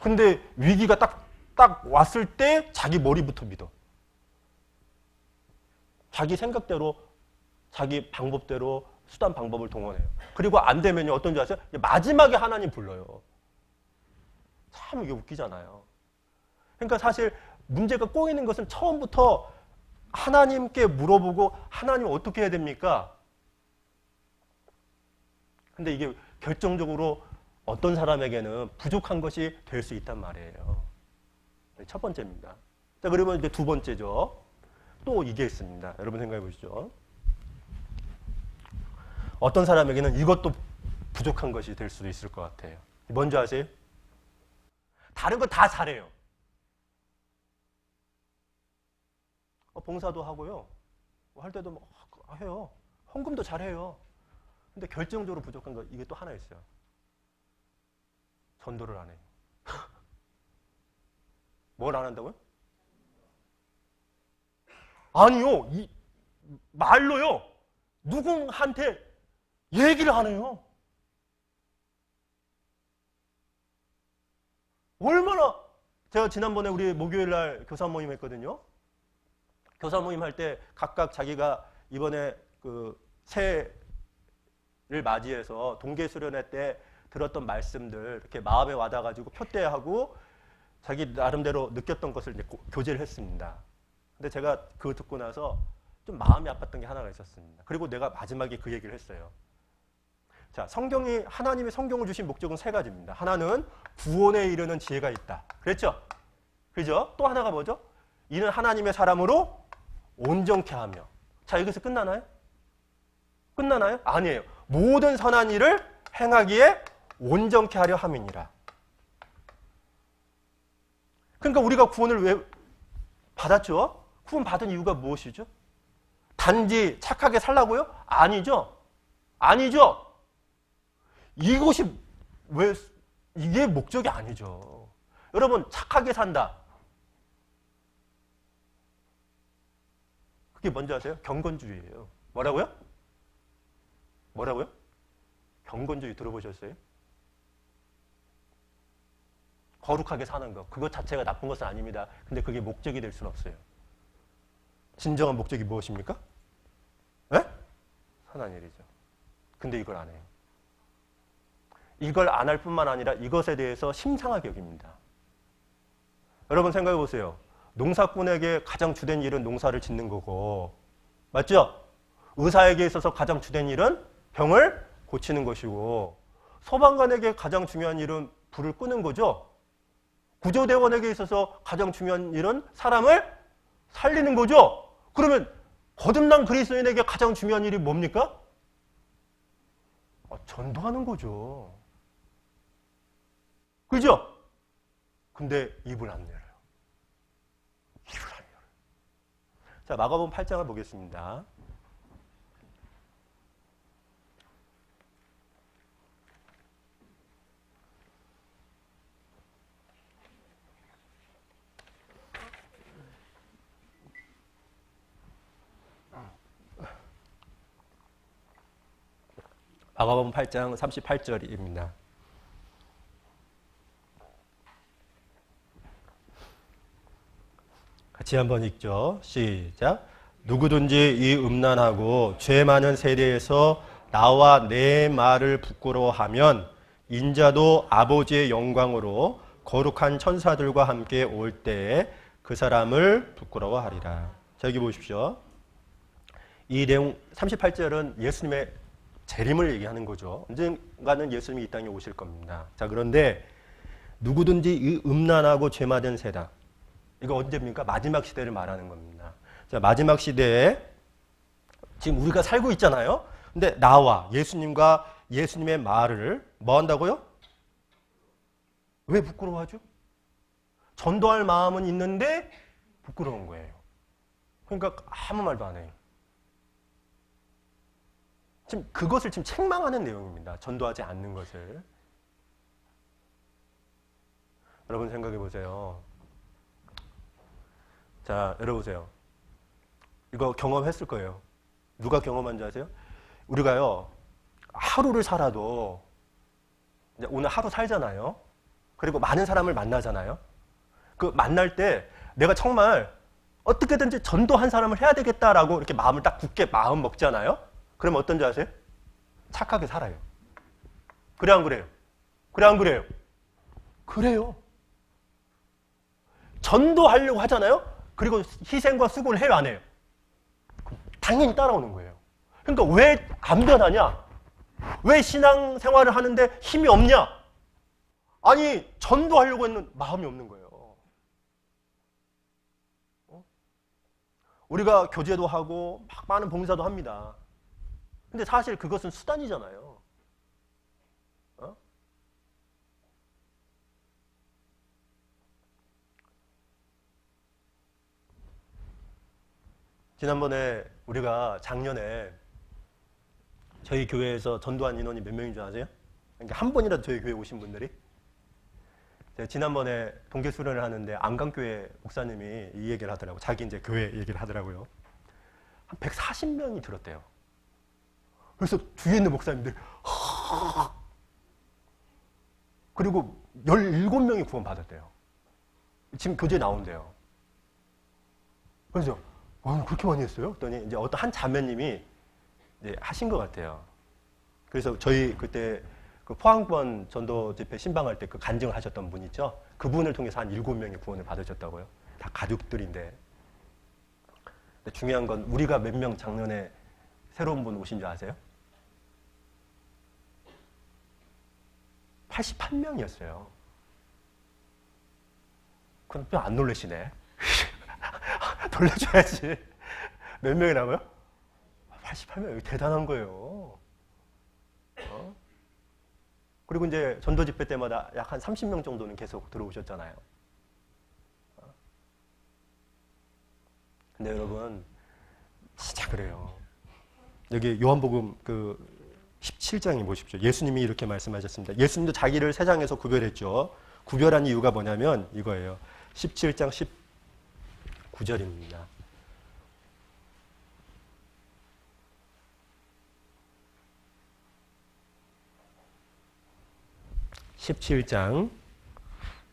근데 위기가 딱 왔을 때 자기 머리부터 믿어. 자기 생각대로, 자기 방법대로 수단 방법을 동원해요. 그리고 안 되면요, 어떤 줄 아세요? 마지막에 하나님 불러요. 참 이게 웃기잖아요. 그러니까 사실 문제가 꼬이는 것은 처음부터 하나님께 물어보고 하나님 어떻게 해야 됩니까? 근데 이게 결정적으로 어떤 사람에게는 부족한 것이 될 수 있단 말이에요. 첫 번째입니다. 자, 그러면 이제 두 번째죠. 또 이게 있습니다. 여러분 생각해 보시죠. 어떤 사람에게는 이것도 부족한 것이 될 수도 있을 것 같아요. 뭔지 아세요? 다른 거 다 잘해요. 봉사도 하고요. 할 때도 뭐 해요. 헌금도 잘해요. 근데 결정적으로 부족한 거 이게 또 하나 있어요. 전도를 안 해요. 뭘 안 한다고요? 아니요. 말로요. 누군한테 얘기를 안 해요. 얼마나 제가 지난번에 우리 목요일 날 교사 모임 했거든요. 교사 모임 할 때 각각 자기가 이번에 그 새해를 맞이해서 동계 수련회 때 들었던 말씀들 이렇게 마음에 와닿아가지고 표대하고 자기 나름대로 느꼈던 것을 이제 교제를 했습니다. 근데 제가 그거 듣고 나서 좀 마음이 아팠던 게 하나가 있었습니다. 그리고 내가 마지막에 그 얘기를 했어요. 자, 하나님이 성경을 주신 목적은 세 가지입니다. 하나는 구원에 이르는 지혜가 있다. 그랬죠? 그죠? 또 하나가 뭐죠? 이는 하나님의 사람으로 온전케 하며. 자, 여기서 끝나나요? 끝나나요? 아니에요. 모든 선한 일을 행하기에 온전케 하려 함이니라. 그러니까 우리가 구원을 왜 받았죠? 구원 받은 이유가 무엇이죠? 단지 착하게 살라고요? 아니죠. 아니죠. 이것이 이게 목적이 아니죠. 여러분, 착하게 산다. 그게 뭔지 아세요? 경건주의예요. 뭐라고요? 뭐라고요? 경건주의 들어보셨어요? 거룩하게 사는 것. 그것 자체가 나쁜 것은 아닙니다. 근데 그게 목적이 될 수는 없어요. 진정한 목적이 무엇입니까? 네? 선한 일이죠. 근데 이걸 안 해요. 이걸 안 할 뿐만 아니라 이것에 대해서 심상하게 여깁니다. 여러분 생각해 보세요. 농사꾼에게 가장 주된 일은 농사를 짓는 거고, 맞죠? 의사에게 있어서 가장 주된 일은 병을 고치는 것이고, 소방관에게 가장 중요한 일은 불을 끄는 거죠. 구조대원에게 있어서 가장 중요한 일은 사람을 살리는 거죠. 그러면 거듭난 그리스도인에게 가장 중요한 일이 뭡니까? 전도하는 거죠. 그죠? 근데 입을 안 열어요. 입을 안 열어요. 자, 마가복음 8장을 보겠습니다. 마가복음 8장 38절입니다. 같이 한번 읽죠. 시작. 누구든지 이 음란하고 죄 많은 세대에서 나와 내 말을 부끄러워하면 인자도 아버지의 영광으로 거룩한 천사들과 함께 올 때에 그 사람을 부끄러워하리라. 자, 여기 보십시오. 이 내용 38절은 예수님의 재림을 얘기하는 거죠. 언젠가는 예수님이 이 땅에 오실 겁니다. 자, 그런데 누구든지 이 음란하고 죄 많은 세다. 이거 언제입니까? 마지막 시대를 말하는 겁니다. 자, 마지막 시대에 지금 우리가 살고 있잖아요. 근데 나와 예수님과 예수님의 말을 뭐 한다고요? 왜 부끄러워하죠? 전도할 마음은 있는데 부끄러운 거예요. 그러니까 아무 말도 안 해요. 지금 그것을 지금 책망하는 내용입니다. 전도하지 않는 것을. 여러분 생각해 보세요. 자, 여러분 이거 경험했을 거예요. 누가 경험한지 아세요? 우리가요, 하루를 살아도 이제 오늘 하루 살잖아요. 그리고 많은 사람을 만나잖아요. 그 만날 때 내가 정말 어떻게든지 전도한 사람을 해야 되겠다라고 이렇게 마음을 딱 굳게 마음 먹잖아요. 그러면 어떤지 아세요? 착하게 살아요. 그래 안 그래요? 그래 안 그래요? 그래요. 전도하려고 하잖아요. 그리고 희생과 수고를 해요 안 해요? 당연히 따라오는 거예요. 그러니까 왜 안 변하냐? 왜 신앙생활을 하는데 힘이 없냐? 아니 전도하려고 했는 마음이 없는 거예요. 우리가 교제도 하고 막 많은 봉사도 합니다. 근데 사실 그것은 수단이잖아요. 지난번에 우리가 작년에 저희 교회에서 전도한 인원이 몇 명인 줄 아세요? 그러니까 한 번이라도 저희 교회 오신 분들이? 제가 지난번에 동계 수련을 하는데 안강교회 목사님이 이 얘기를 하더라고요. 자기 이제 교회 얘기를 하더라고요. 한 140명이 들었대요. 그래서 뒤에 있는 목사님들 그리고 17명이 구원 받았대요. 지금 교재에 나온대요. 그래서 그렇게 많이 했어요? 그랬더니 이제 어떤 한 자매님이 이제 하신 것 같아요. 그래서 저희 그때 그 포항권 전도 집회 신방할 때 그 간증을 하셨던 분 있죠? 그분을 통해서 한 7명이 구원을 받으셨다고요. 다 가족들인데. 근데 중요한 건 우리가 몇 명 작년에 새로운 분 오신 줄 아세요? 88명이었어요. 그럼 또 안 놀라시네. 놀라줘야지. 몇 명이라고요? 88명. 대단한 거예요. 그리고 이제 전도 집회 때마다 약 한 30명 정도는 계속 들어오셨잖아요. 근데 여러분, 진짜 그래요. 여기 요한복음 그 17장에 보십시오. 예수님이 이렇게 말씀하셨습니다. 예수님도 자기를 세상에서 구별했죠. 구별한 이유가 뭐냐면 이거예요. 17장 19절입니다. 17장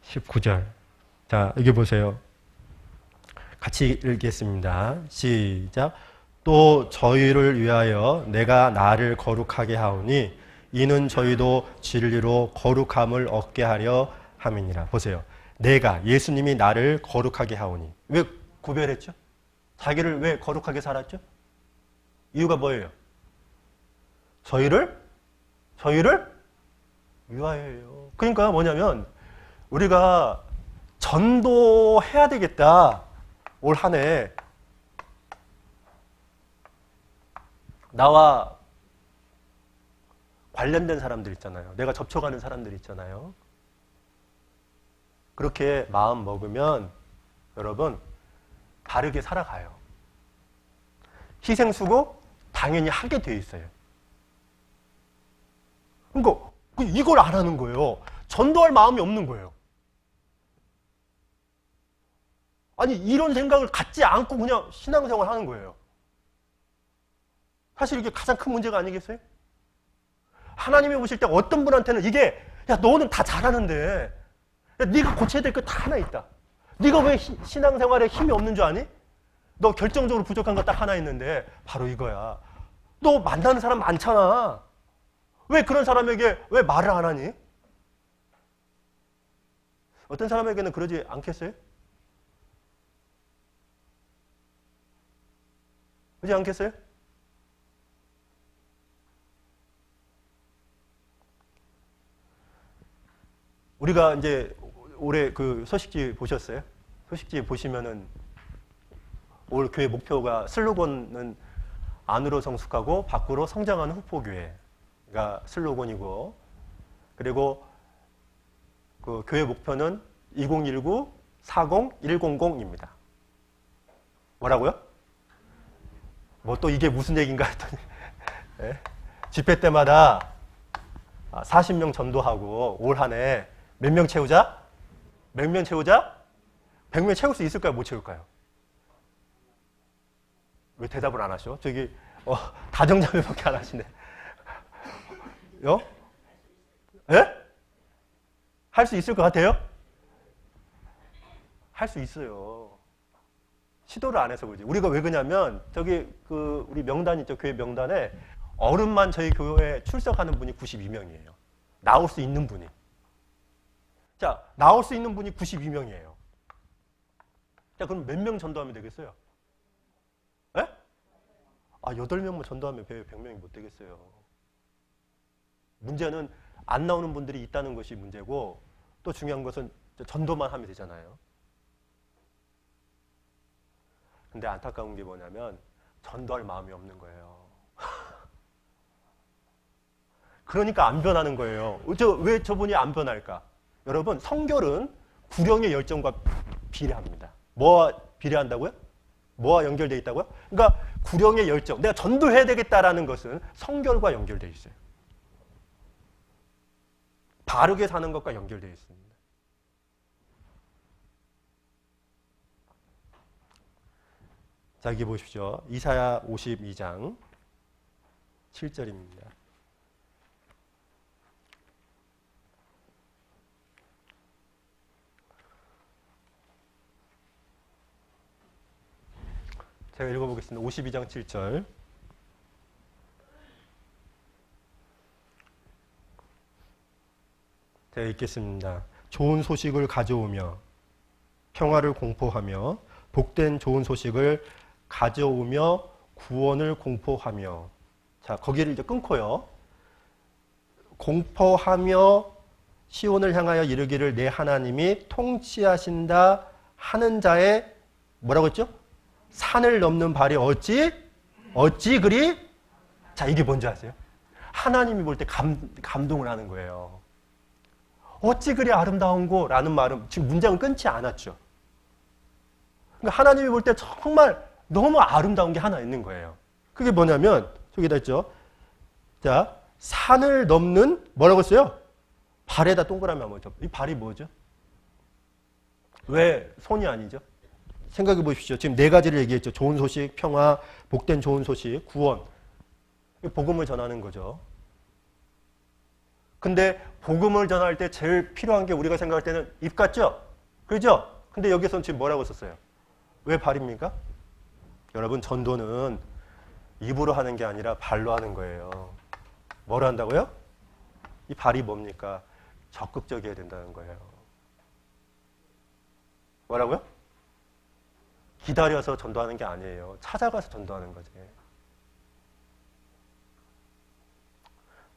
19절. 자, 여기 보세요. 같이 읽겠습니다. 시작. 또 저희를 위하여 내가 나를 거룩하게 하오니 이는 저희도 진리로 거룩함을 얻게 하려 함이니라. 보세요. 내가 예수님이 나를 거룩하게 하오니. 왜 구별했죠? 자기를 왜 거룩하게 살았죠? 이유가 뭐예요? 저희를 위하여예요. 그러니까 뭐냐면 우리가 전도해야 되겠다. 올 한 해 나와 관련된 사람들 있잖아요. 내가 접촉하는 사람들 있잖아요. 그렇게 마음 먹으면 여러분 바르게 살아가요. 희생수고 당연히 하게 돼 있어요. 그러니까 이걸 안 하는 거예요. 전도할 마음이 없는 거예요. 아니 이런 생각을 갖지 않고 그냥 신앙생활 하는 거예요. 사실 이게 가장 큰 문제가 아니겠어요? 하나님이 보실 때 어떤 분한테는 이게 야 너는 다 잘하는데 야, 네가 고쳐야 될 거 다 하나 있다. 네가 왜 신앙생활에 힘이 없는 줄 아니? 너 결정적으로 부족한 거 딱 하나 있는데 바로 이거야. 너 만나는 사람 많잖아. 왜 그런 사람에게 왜 말을 안 하니? 어떤 사람에게는 그러지 않겠어요? 그러지 않겠어요? 우리가 이제 올해 그 소식지 보셨어요? 소식지 보시면은 올 교회 목표가 슬로건은 안으로 성숙하고 밖으로 성장하는 후포교회가 슬로건이고, 그리고 그 교회 목표는 2019, 40, 100입니다. 뭐라고요? 뭐 또 이게 무슨 얘기인가 했더니 네? 집회 때마다 40명 전도하고 올 한 해 몇 명 채우자? 몇 명 채우자? 100명 채울 수 있을까요? 못 채울까요? 왜 대답을 안 하셔? 저기 다정자매밖에 안 하시네. 예? 할 수 있을 것 같아요? 할 수 있어요. 시도를 안 해서 그러지. 우리가 왜 그러냐면 저기 우리 명단 있죠. 교회 명단에 어른만 저희 교회에 출석하는 분이 92명이에요. 나올 수 있는 분이. 자, 나올 수 있는 분이 92명이에요. 자, 그럼 몇 명 전도하면 되겠어요? 에? 8명만 전도하면 100명이 못 되겠어요. 문제는 안 나오는 분들이 있다는 것이 문제고, 또 중요한 것은 전도만 하면 되잖아요. 근데 안타까운 게 뭐냐면 전도할 마음이 없는 거예요. 그러니까 안 변하는 거예요. 왜 저분이 안 변할까? 여러분, 성결은 구령의 열정과 비례합니다. 뭐와 비례한다고요? 뭐와 연결되어 있다고요? 그러니까 구령의 열정, 내가 전도해야 되겠다라는 것은 성결과 연결되어 있어요. 바르게 사는 것과 연결되어 있습니다. 자, 여기 보십시오. 이사야 52장 7절입니다. 제가 읽어보겠습니다. 52장 7절. 제가 읽겠습니다. 좋은 소식을 가져오며 평화를 공포하며 복된 좋은 소식을 가져오며 구원을 공포하며. 자, 거기를 이제 끊고요. 공포하며 시온을 향하여 이르기를 내 하나님이 통치하신다 하는 자의 뭐라고 했죠? 산을 넘는 발이 어찌 그리. 자, 이게 뭔지 아세요? 하나님이 볼 때 감동을 하는 거예요. 어찌 그리 아름다운고 라는 말은 지금 문장은 끊지 않았죠. 그러니까 하나님이 볼 때 정말 너무 아름다운 게 하나 있는 거예요. 그게 뭐냐면 저기다 있죠. 자, 산을 넘는 뭐라고 했어요? 발에다 동그라미 한번 쳐. 이 발이 뭐죠? 왜 손이 아니죠? 생각해 보십시오. 지금 4가지를 얘기했죠. 좋은 소식, 평화, 복된 좋은 소식, 구원. 복음을 전하는 거죠. 근데 복음을 전할 때 제일 필요한 게 우리가 생각할 때는 입 같죠? 그죠? 근데 여기서는 지금 뭐라고 썼어요? 왜 발입니까? 여러분, 전도는 입으로 하는 게 아니라 발로 하는 거예요. 뭐로 한다고요? 이 발이 뭡니까? 적극적이어야 된다는 거예요. 뭐라고요? 기다려서 전도하는 게 아니에요. 찾아가서 전도하는 거지.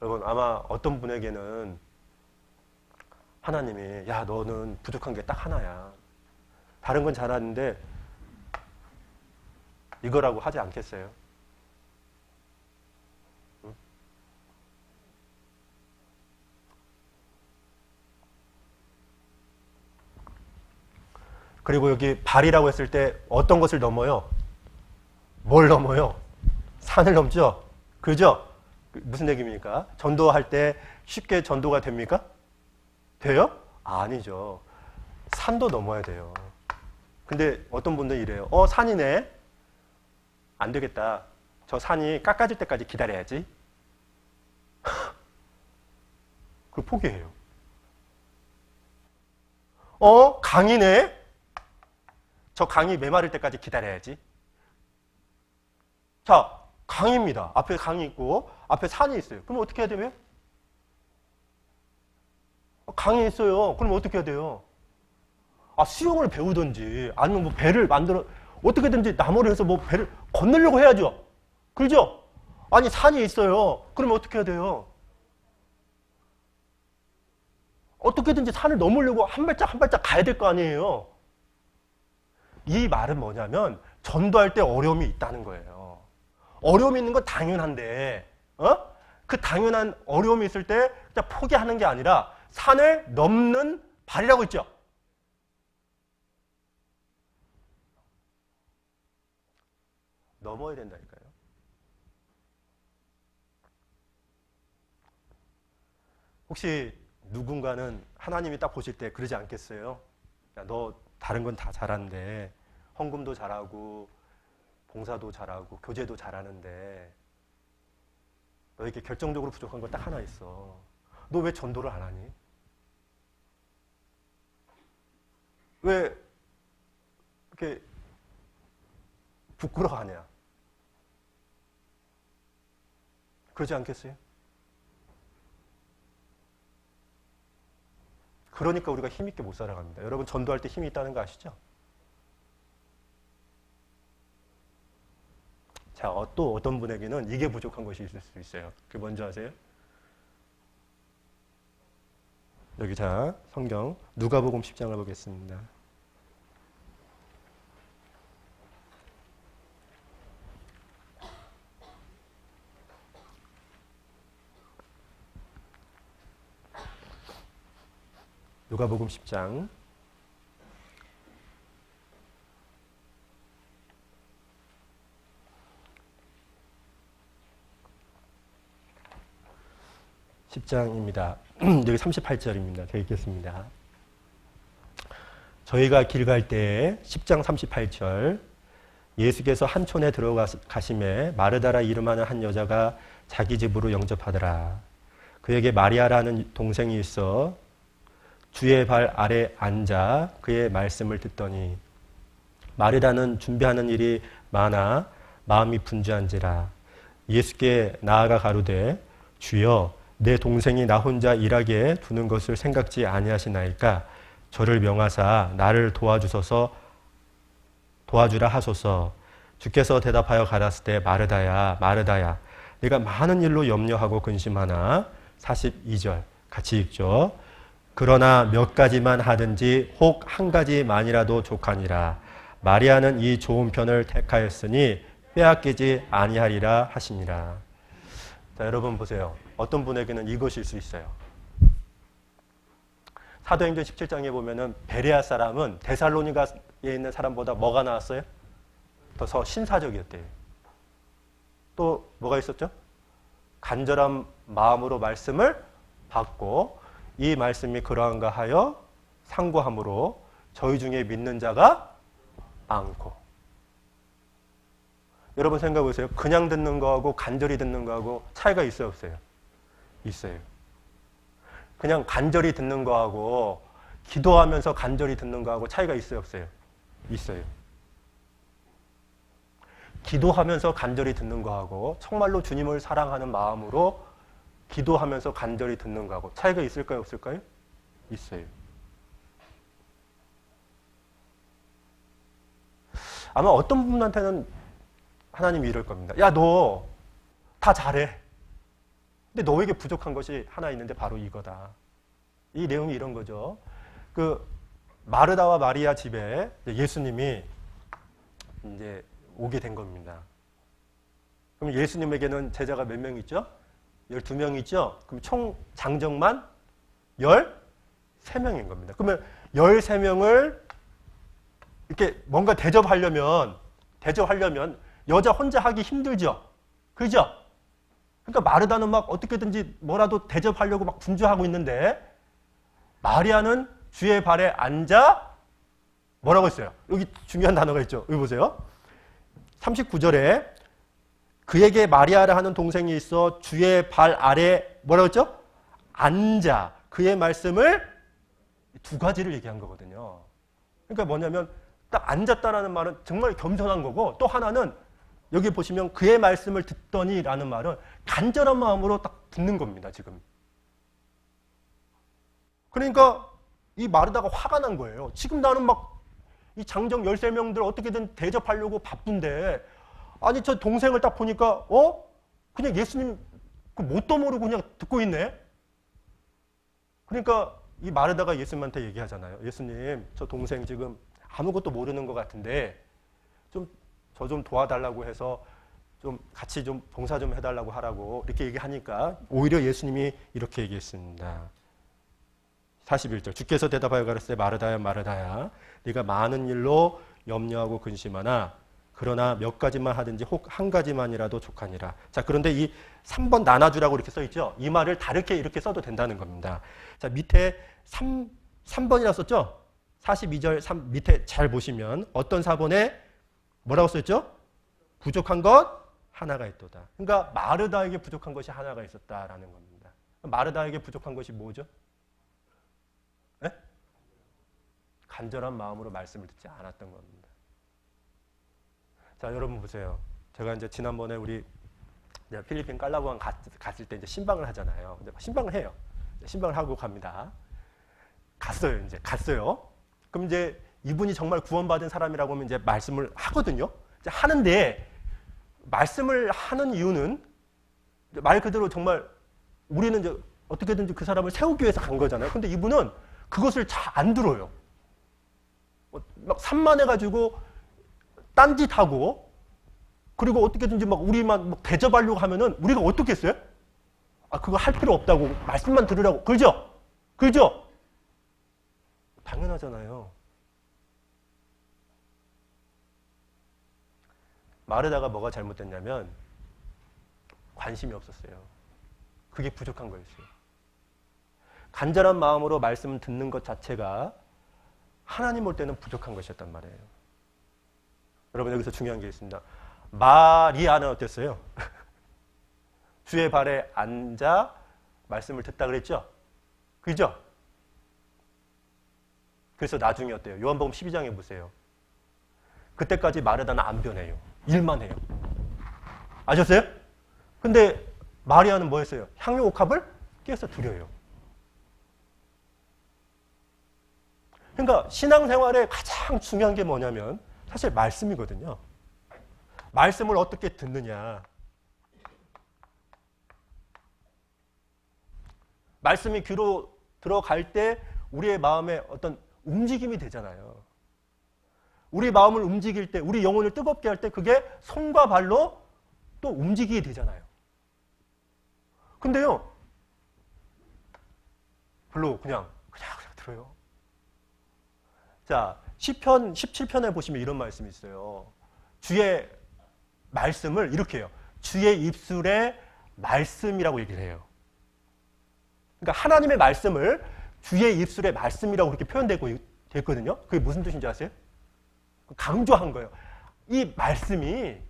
여러분, 아마 어떤 분에게는 하나님이 야, 너는 부족한 게 딱 하나야. 다른 건 잘하는데 이거라고 하지 않겠어요? 응? 그리고 여기 발이라고 했을 때 어떤 것을 넘어요? 뭘 넘어요? 산을 넘죠? 그죠? 무슨 얘기입니까? 전도할 때 쉽게 전도가 됩니까? 돼요? 아니죠. 산도 넘어야 돼요. 근데 어떤 분들은 이래요. 산이네. 안 되겠다. 저 산이 깎아질 때까지 기다려야지. 그걸 포기해요. 강이네. 저 강이 메마를 때까지 기다려야지. 자, 강입니다. 앞에 강이 있고 앞에 산이 있어요. 그럼 어떻게 해야 돼요? 강이 있어요. 그럼 어떻게 해야 돼요? 수영을 배우든지 아니면 뭐 배를 만들어 어떻게든지 나무를 해서 뭐 배를 건너려고 해야죠. 그렇죠? 아니, 산이 있어요. 그러면 어떻게 해야 돼요? 어떻게든지 산을 넘으려고 한 발짝 한 발짝 가야 될 거 아니에요. 이 말은 뭐냐면 전도할 때 어려움이 있다는 거예요. 어려움이 있는 건 당연한데 그 당연한 어려움이 있을 때 그냥 포기하는 게 아니라 산을 넘는 발이라고 했죠. 넘어야 된다니까요. 혹시 누군가는 하나님이 딱 보실 때 그러지 않겠어요? 야, 너 다른 건 다 잘하는데 헌금도 잘하고 봉사도 잘하고 교제도 잘하는데 너에게 결정적으로 부족한 건 딱 하나 있어. 너 왜 전도를 안 하니? 왜 이렇게 부끄러워하냐? 그러지 않겠어요? 그러니까 우리가 힘있게 못 살아갑니다. 여러분 전도할 때 힘이 있다는 거 아시죠? 자, 또 어떤 분에게는 이게 부족한 것이 있을 수 있어요. 그게 뭔지 아세요? 여기 자, 성경 누가복음 10장을 보겠습니다. 누가복음 10장 10장입니다. 여기 38절입니다. 제가 읽겠습니다. 저희가 길 갈 때에 10장 38절 예수께서 한 촌에 들어가심에 마르다라 이름하는 한 여자가 자기 집으로 영접하더라. 그에게 마리아라는 동생이 있어 주의 발 아래 앉아 그의 말씀을 듣더니 마르다는 준비하는 일이 많아 마음이 분주한지라. 예수께 나아가 가로되 주여 내 동생이 나 혼자 일하게 두는 것을 생각지 아니하시나이까 저를 명하사 나를 도와주라 하소서. 주께서 대답하여 가라사대 마르다야 마르다야 네가 많은 일로 염려하고 근심하나. 42절 같이 읽죠. 그러나 몇 가지만 하든지 혹 한 가지만이라도 족하니라. 마리아는 이 좋은 편을 택하였으니 빼앗기지 아니하리라 하시니라. 자, 여러분 보세요. 어떤 분에게는 이것일 수 있어요. 사도행전 17장에 보면은 베레아 사람은 데살로니가에 있는 사람보다 뭐가 나았어요? 더 신사적이었대요. 또 뭐가 있었죠? 간절한 마음으로 말씀을 받고 이 말씀이 그러한가 하여 상고함으로 저희 중에 믿는 자가 많고. 여러분 생각해 보세요. 그냥 듣는 거하고 간절히 듣는 거하고 차이가 있어요, 없어요? 있어요. 그냥 간절히 듣는 거하고 기도하면서 간절히 듣는 거하고 차이가 있어요, 없어요? 있어요. 기도하면서 간절히 듣는 거하고 정말로 주님을 사랑하는 마음으로 기도하면서 간절히 듣는 거하고 차이가 있을까요, 없을까요? 있어요. 아마 어떤 분한테는 하나님이 이럴 겁니다. 야, 너 다 잘해. 근데 너에게 부족한 것이 하나 있는데 바로 이거다. 이 내용이 이런 거죠. 그 마르다와 마리아 집에 예수님이 이제 오게 된 겁니다. 그럼 예수님에게는 제자가 몇 명 있죠? 12명 있죠? 그럼 총 장정만 13명인 겁니다. 그러면 13명을 이렇게 뭔가 대접하려면 여자 혼자 하기 힘들죠? 그죠? 그러니까 마르다는 막 어떻게든지 뭐라도 대접하려고 막 분주하고 있는데 마리아는 주의 발에 앉아 뭐라고 했어요? 여기 중요한 단어가 있죠? 여기 보세요. 39절에 그에게 마리아라 하는 동생이 있어 주의 발 아래 뭐라고 했죠? 앉아 그의 말씀을 두 가지를 얘기한 거거든요. 그러니까 뭐냐면 딱 앉았다라는 말은 정말 겸손한 거고 또 하나는 여기 보시면 그의 말씀을 듣더니 라는 말은 간절한 마음으로 딱 듣는 겁니다, 지금. 그러니까 이 마르다가 화가 난 거예요. 지금 나는 막 이 장정 13명들 어떻게든 대접하려고 바쁜데 아니 저 동생을 딱 보니까 그냥 예수님 그 뭣도 모르고 그냥 듣고 있네. 그러니까 이 마르다가 예수님한테 얘기하잖아요. 예수님 저 동생 지금 아무것도 모르는 것 같은데 좀 저 좀 도와달라고 해서 좀 같이 좀 봉사 좀 해달라고 하라고 이렇게 얘기하니까 오히려 예수님이 이렇게 얘기했습니다. 41절 주께서 대답하여 가라사대 마르다야 마르다야 네가 많은 일로 염려하고 근심하나 그러나 몇 가지만 하든지 혹 한 가지만이라도 족하니라. 자, 그런데 이 3번 나눠주라고 이렇게 써 있죠. 이 말을 다르게 이렇게 써도 된다는 겁니다. 자, 밑에 3번이라 썼죠. 42절 밑에 잘 보시면 어떤 4번에 뭐라고 써있죠? 부족한 것 하나가 있도다. 그러니까 마르다에게 부족한 것이 하나가 있었다라는 겁니다. 마르다에게 부족한 것이 뭐죠? 네? 간절한 마음으로 말씀을 듣지 않았던 겁니다. 자, 여러분 보세요. 제가 이제 지난번에 우리 필리핀 깔라부안 갔을 때 이제 신방을 하잖아요. 근데 신방을 해요. 신방을 하고 갑니다. 갔어요. 그럼 이제 이분이 정말 구원받은 사람이라고 하면 이제 말씀을 하거든요. 이제 하는데 말씀을 하는 이유는 말 그대로 정말 우리는 이제 어떻게든지 그 사람을 세우기 위해서 간 거잖아요. 근데 이분은 그것을 잘 안 들어요. 막 산만해가지고 딴짓하고 그리고 어떻게든지 막 우리만 막 대접하려고 하면은 우리가 어떻게 했어요? 아, 그거 할 필요 없다고 말씀만 들으라고. 그죠? 그죠? 당연하잖아요. 마르다가 뭐가 잘못됐냐면 관심이 없었어요. 그게 부족한 거였어요. 간절한 마음으로 말씀을 듣는 것 자체가 하나님 올 때는 부족한 것이었단 말이에요. 여러분 여기서 중요한 게 있습니다. 마리아는 어땠어요? 주의 발에 앉아 말씀을 듣다 그랬죠? 그죠? 그래서 나중에 어때요? 요한복음 12장에 보세요. 그때까지 마르다는 안 변해요. 일만 해요. 아셨어요? 근데 마리아는 뭐 했어요? 향유 옥합을 깨서 드려요. 그러니까 신앙생활에 가장 중요한 게 뭐냐면 사실 말씀이거든요. 말씀을 어떻게 듣느냐. 말씀이 귀로 들어갈 때 우리의 마음에 어떤 움직임이 되잖아요. 우리 마음을 움직일 때, 우리 영혼을 뜨겁게 할 때 그게 손과 발로 또 움직이게 되잖아요. 근데요, 별로 그냥 들어요. 자, 시편 17편에 보시면 이런 말씀이 있어요. 주의 말씀을 이렇게 해요. 주의 입술의 말씀이라고 얘기를 해요. 그러니까 하나님의 말씀을 주의 입술의 말씀이라고 그렇게 표현되고 됐거든요. 그게 무슨 뜻인지 아세요? 강조한 거예요. 이 말씀이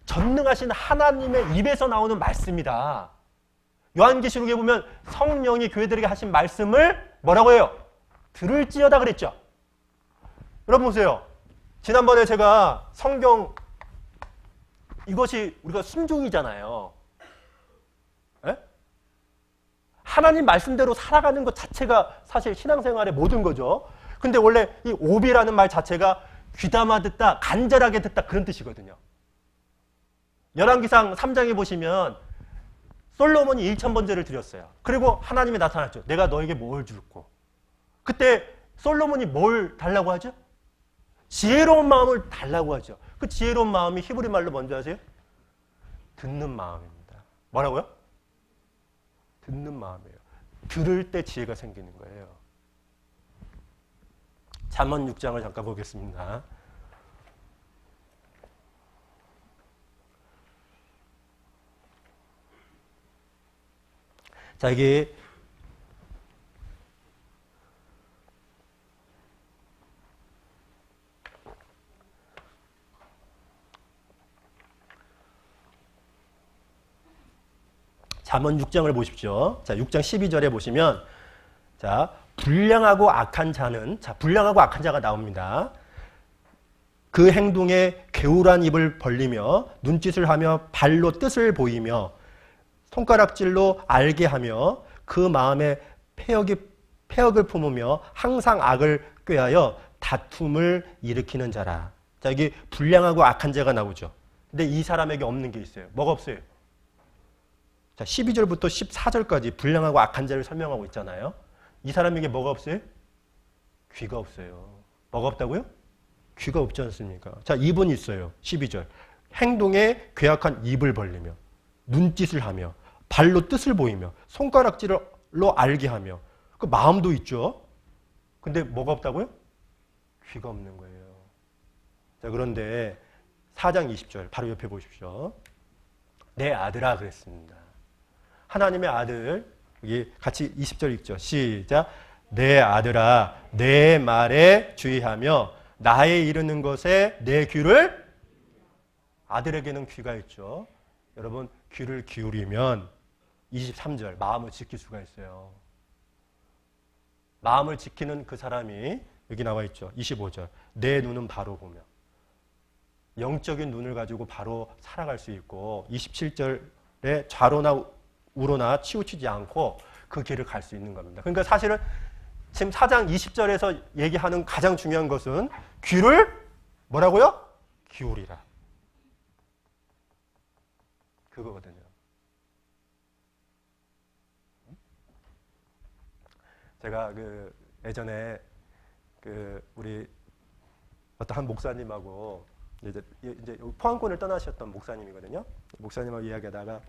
전능하신 하나님의 입에서 나오는 말씀이다. 요한계시록에 보면 성령이 교회들에게 하신 말씀을 뭐라고 해요? 들을지어다 그랬죠. 여러분 보세요. 지난번에 제가 성경 이것이 우리가 순종이잖아요. 에? 하나님 말씀대로 살아가는 것 자체가 사실 신앙생활의 모든 거죠. 근데 원래 이 오비라는 말 자체가 귀담아 듣다, 간절하게 듣다 그런 뜻이거든요. 열왕기상 3장에 보시면 솔로몬이 1000번제를 드렸어요. 그리고 하나님이 나타났죠. 내가 너에게 뭘 줄고. 그때 솔로몬이 뭘 달라고 하죠? 지혜로운 마음을 달라고 하죠. 그 지혜로운 마음이 히브리 말로 뭔지 아세요? 듣는 마음입니다. 뭐라고요? 듣는 마음이에요. 들을 때 지혜가 생기는 거예요. 잠언 6장을 잠깐 보겠습니다. 자, 이게 잠언 6장을 보십시오. 자, 6장 12절에 보시면 자, 불량하고 악한 자는 불량하고 악한 자가 나옵니다. 그 행동에 게으란 입을 벌리며 눈짓을 하며 발로 뜻을 보이며 손가락질로 알게 하며 그 마음에 패역을 품으며 항상 악을 꾀하여 다툼을 일으키는 자라. 자, 여기 불량하고 악한 자가 나오죠. 근데 이 사람에게 없는 게 있어요. 뭐가 없어요? 자, 12절부터 14절까지 불량하고 악한 자를 설명하고 있잖아요. 이 사람에게 뭐가 없어요? 귀가 없어요. 뭐가 없다고요? 귀가 없지 않습니까? 자, 입은 있어요. 12절. 행동에 괴악한 입을 벌리며 눈짓을 하며 발로 뜻을 보이며 손가락질로 알게 하며 그 마음도 있죠. 근데 뭐가 없다고요? 귀가 없는 거예요. 자, 그런데 4장 20절 바로 옆에 보십시오. 내 아들아 그랬습니다. 하나님의 아들, 여기 같이 20절 읽죠. 시작. 내 아들아 내 말에 주의하며 나의 이르는 것에 내 귀를, 아들에게는 귀가 있죠. 여러분 귀를 기울이면 23절 마음을 지킬 수가 있어요. 마음을 지키는 그 사람이 여기 나와 있죠. 25절. 내 눈은 바로 보며. 영적인 눈을 가지고 바로 살아갈 수 있고 27절에 좌로나 우로나 치우치지 않고 그 길을 갈 수 있는 겁니다. 그러니까 사실은 지금 4장 20절에서 얘기하는 가장 중요한 것은 귀를 뭐라고요? 기울이라. 그거거든요. 제가 예전에 우리 어떤 한 목사님하고 이제 포항권을 떠나셨던 목사님이거든요. 목사님하고 이야기하다가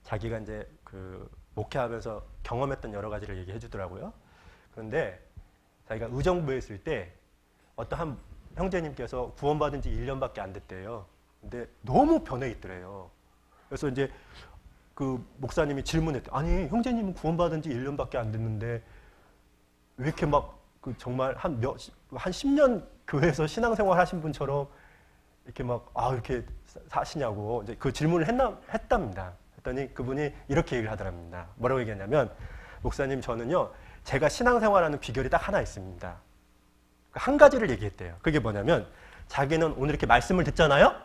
자기가 이제 목회하면서 경험했던 여러 가지를 얘기해 주더라고요. 그런데 자기가 의정부에 있을 때 어떤 한 형제님께서 구원받은 지 1년밖에 안 됐대요. 근데 너무 변해 있더래요. 그래서 이제 그 목사님이 질문했대. 아니, 형제님은 구원받은 지 1년밖에 안 됐는데 왜 이렇게 막 정말 한 10년 교회에서 신앙생활 하신 분처럼 이렇게 이렇게 사시냐고 이제 그 질문을 했답니다. 했더니 그분이 이렇게 얘기를 하더랍니다. 뭐라고 얘기했냐면, 목사님, 저는요, 제가 신앙생활하는 비결이 딱 하나 있습니다. 한 가지를 얘기했대요. 그게 뭐냐면, 자기는 오늘 이렇게 말씀을 듣잖아요?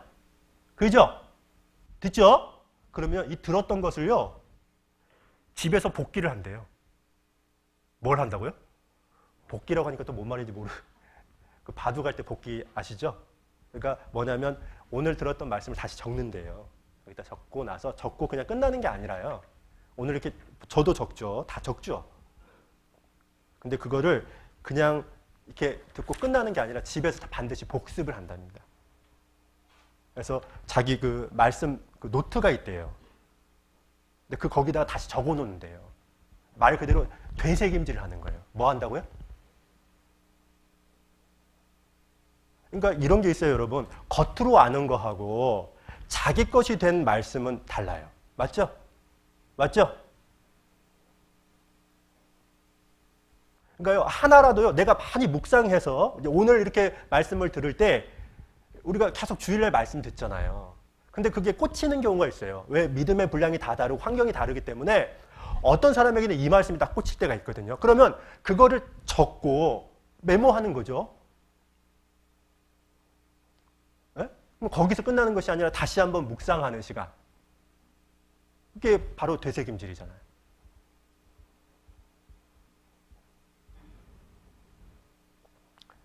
그죠? 듣죠? 그러면 이 들었던 것을요, 집에서 복기를 한대요. 뭘 한다고요? 복기라고 하니까 또 뭔 말인지 그 바둑 할 때 복기 아시죠? 그러니까 뭐냐면 오늘 들었던 말씀을 다시 적는데요. 여기다 적고 나서 적고 그냥 끝나는 게 아니라요. 오늘 이렇게 저도 적죠. 다 적죠. 근데 그거를 그냥 이렇게 듣고 끝나는 게 아니라 집에서 다 반드시 복습을 한답니다. 그래서 자기 그 말씀 그 노트가 있대요. 근데 거기다가 다시 적어 놓는데요. 말 그대로 되새김질을 하는 거예요. 뭐 한다고요? 그러니까 이런 게 있어요, 여러분. 겉으로 아는 거하고 자기 것이 된 말씀은 달라요. 맞죠? 맞죠? 그러니까요, 하나라도요, 내가 많이 묵상해서 오늘 이렇게 말씀을 들을 때 우리가 계속 주일날 말씀 듣잖아요. 근데 그게 꽂히는 경우가 있어요. 왜? 믿음의 분량이 다 다르고 환경이 다르기 때문에 어떤 사람에게는 이 말씀이 딱 꽂힐 때가 있거든요. 그러면 그거를 적고 메모하는 거죠. 네? 그럼 거기서 끝나는 것이 아니라 다시 한번 묵상하는 시간. 이게 바로 되새김질이잖아요.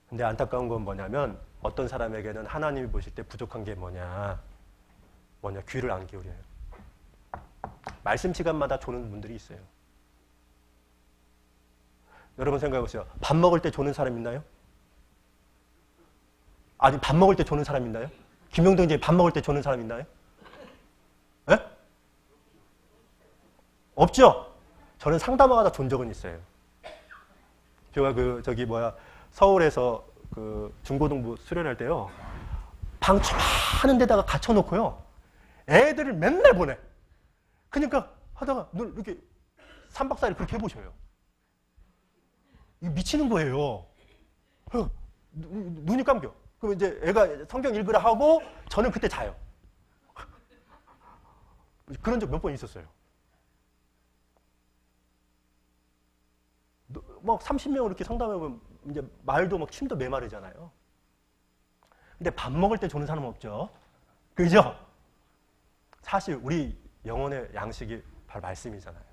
근데 안타까운 건 뭐냐면 어떤 사람에게는 하나님이 보실 때 부족한 게 뭐냐 귀를 안 기울여요. 말씀 시간마다 조는 분들이 있어요. 여러분 생각해 보세요. 밥 먹을 때 조는 사람 있나요? 아니, 밥 먹을 때 조는 사람 있나요? 김용동 이제 밥 먹을 때 조는 사람 있나요? 예? 없죠? 저는 상담하다 존 적은 있어요. 제가 서울에서 중고등부 수련할 때요, 방 많은 데다가 갇혀놓고요, 애들을 맨날 보내. 그러니까 하다가 눈 이렇게 3박 4일 그렇게 해보셔요. 미치는 거예요. 눈이 감겨. 그럼 이제 애가 성경 읽으라 하고 저는 그때 자요. 그런 적 몇 번 있었어요. 막 30명을 이렇게 상담해보면 이제 말도 막 침도 메마르잖아요. 근데 밥 먹을 때 조는 사람은 없죠. 그죠? 사실 우리 영혼의 양식이 바로 말씀이잖아요.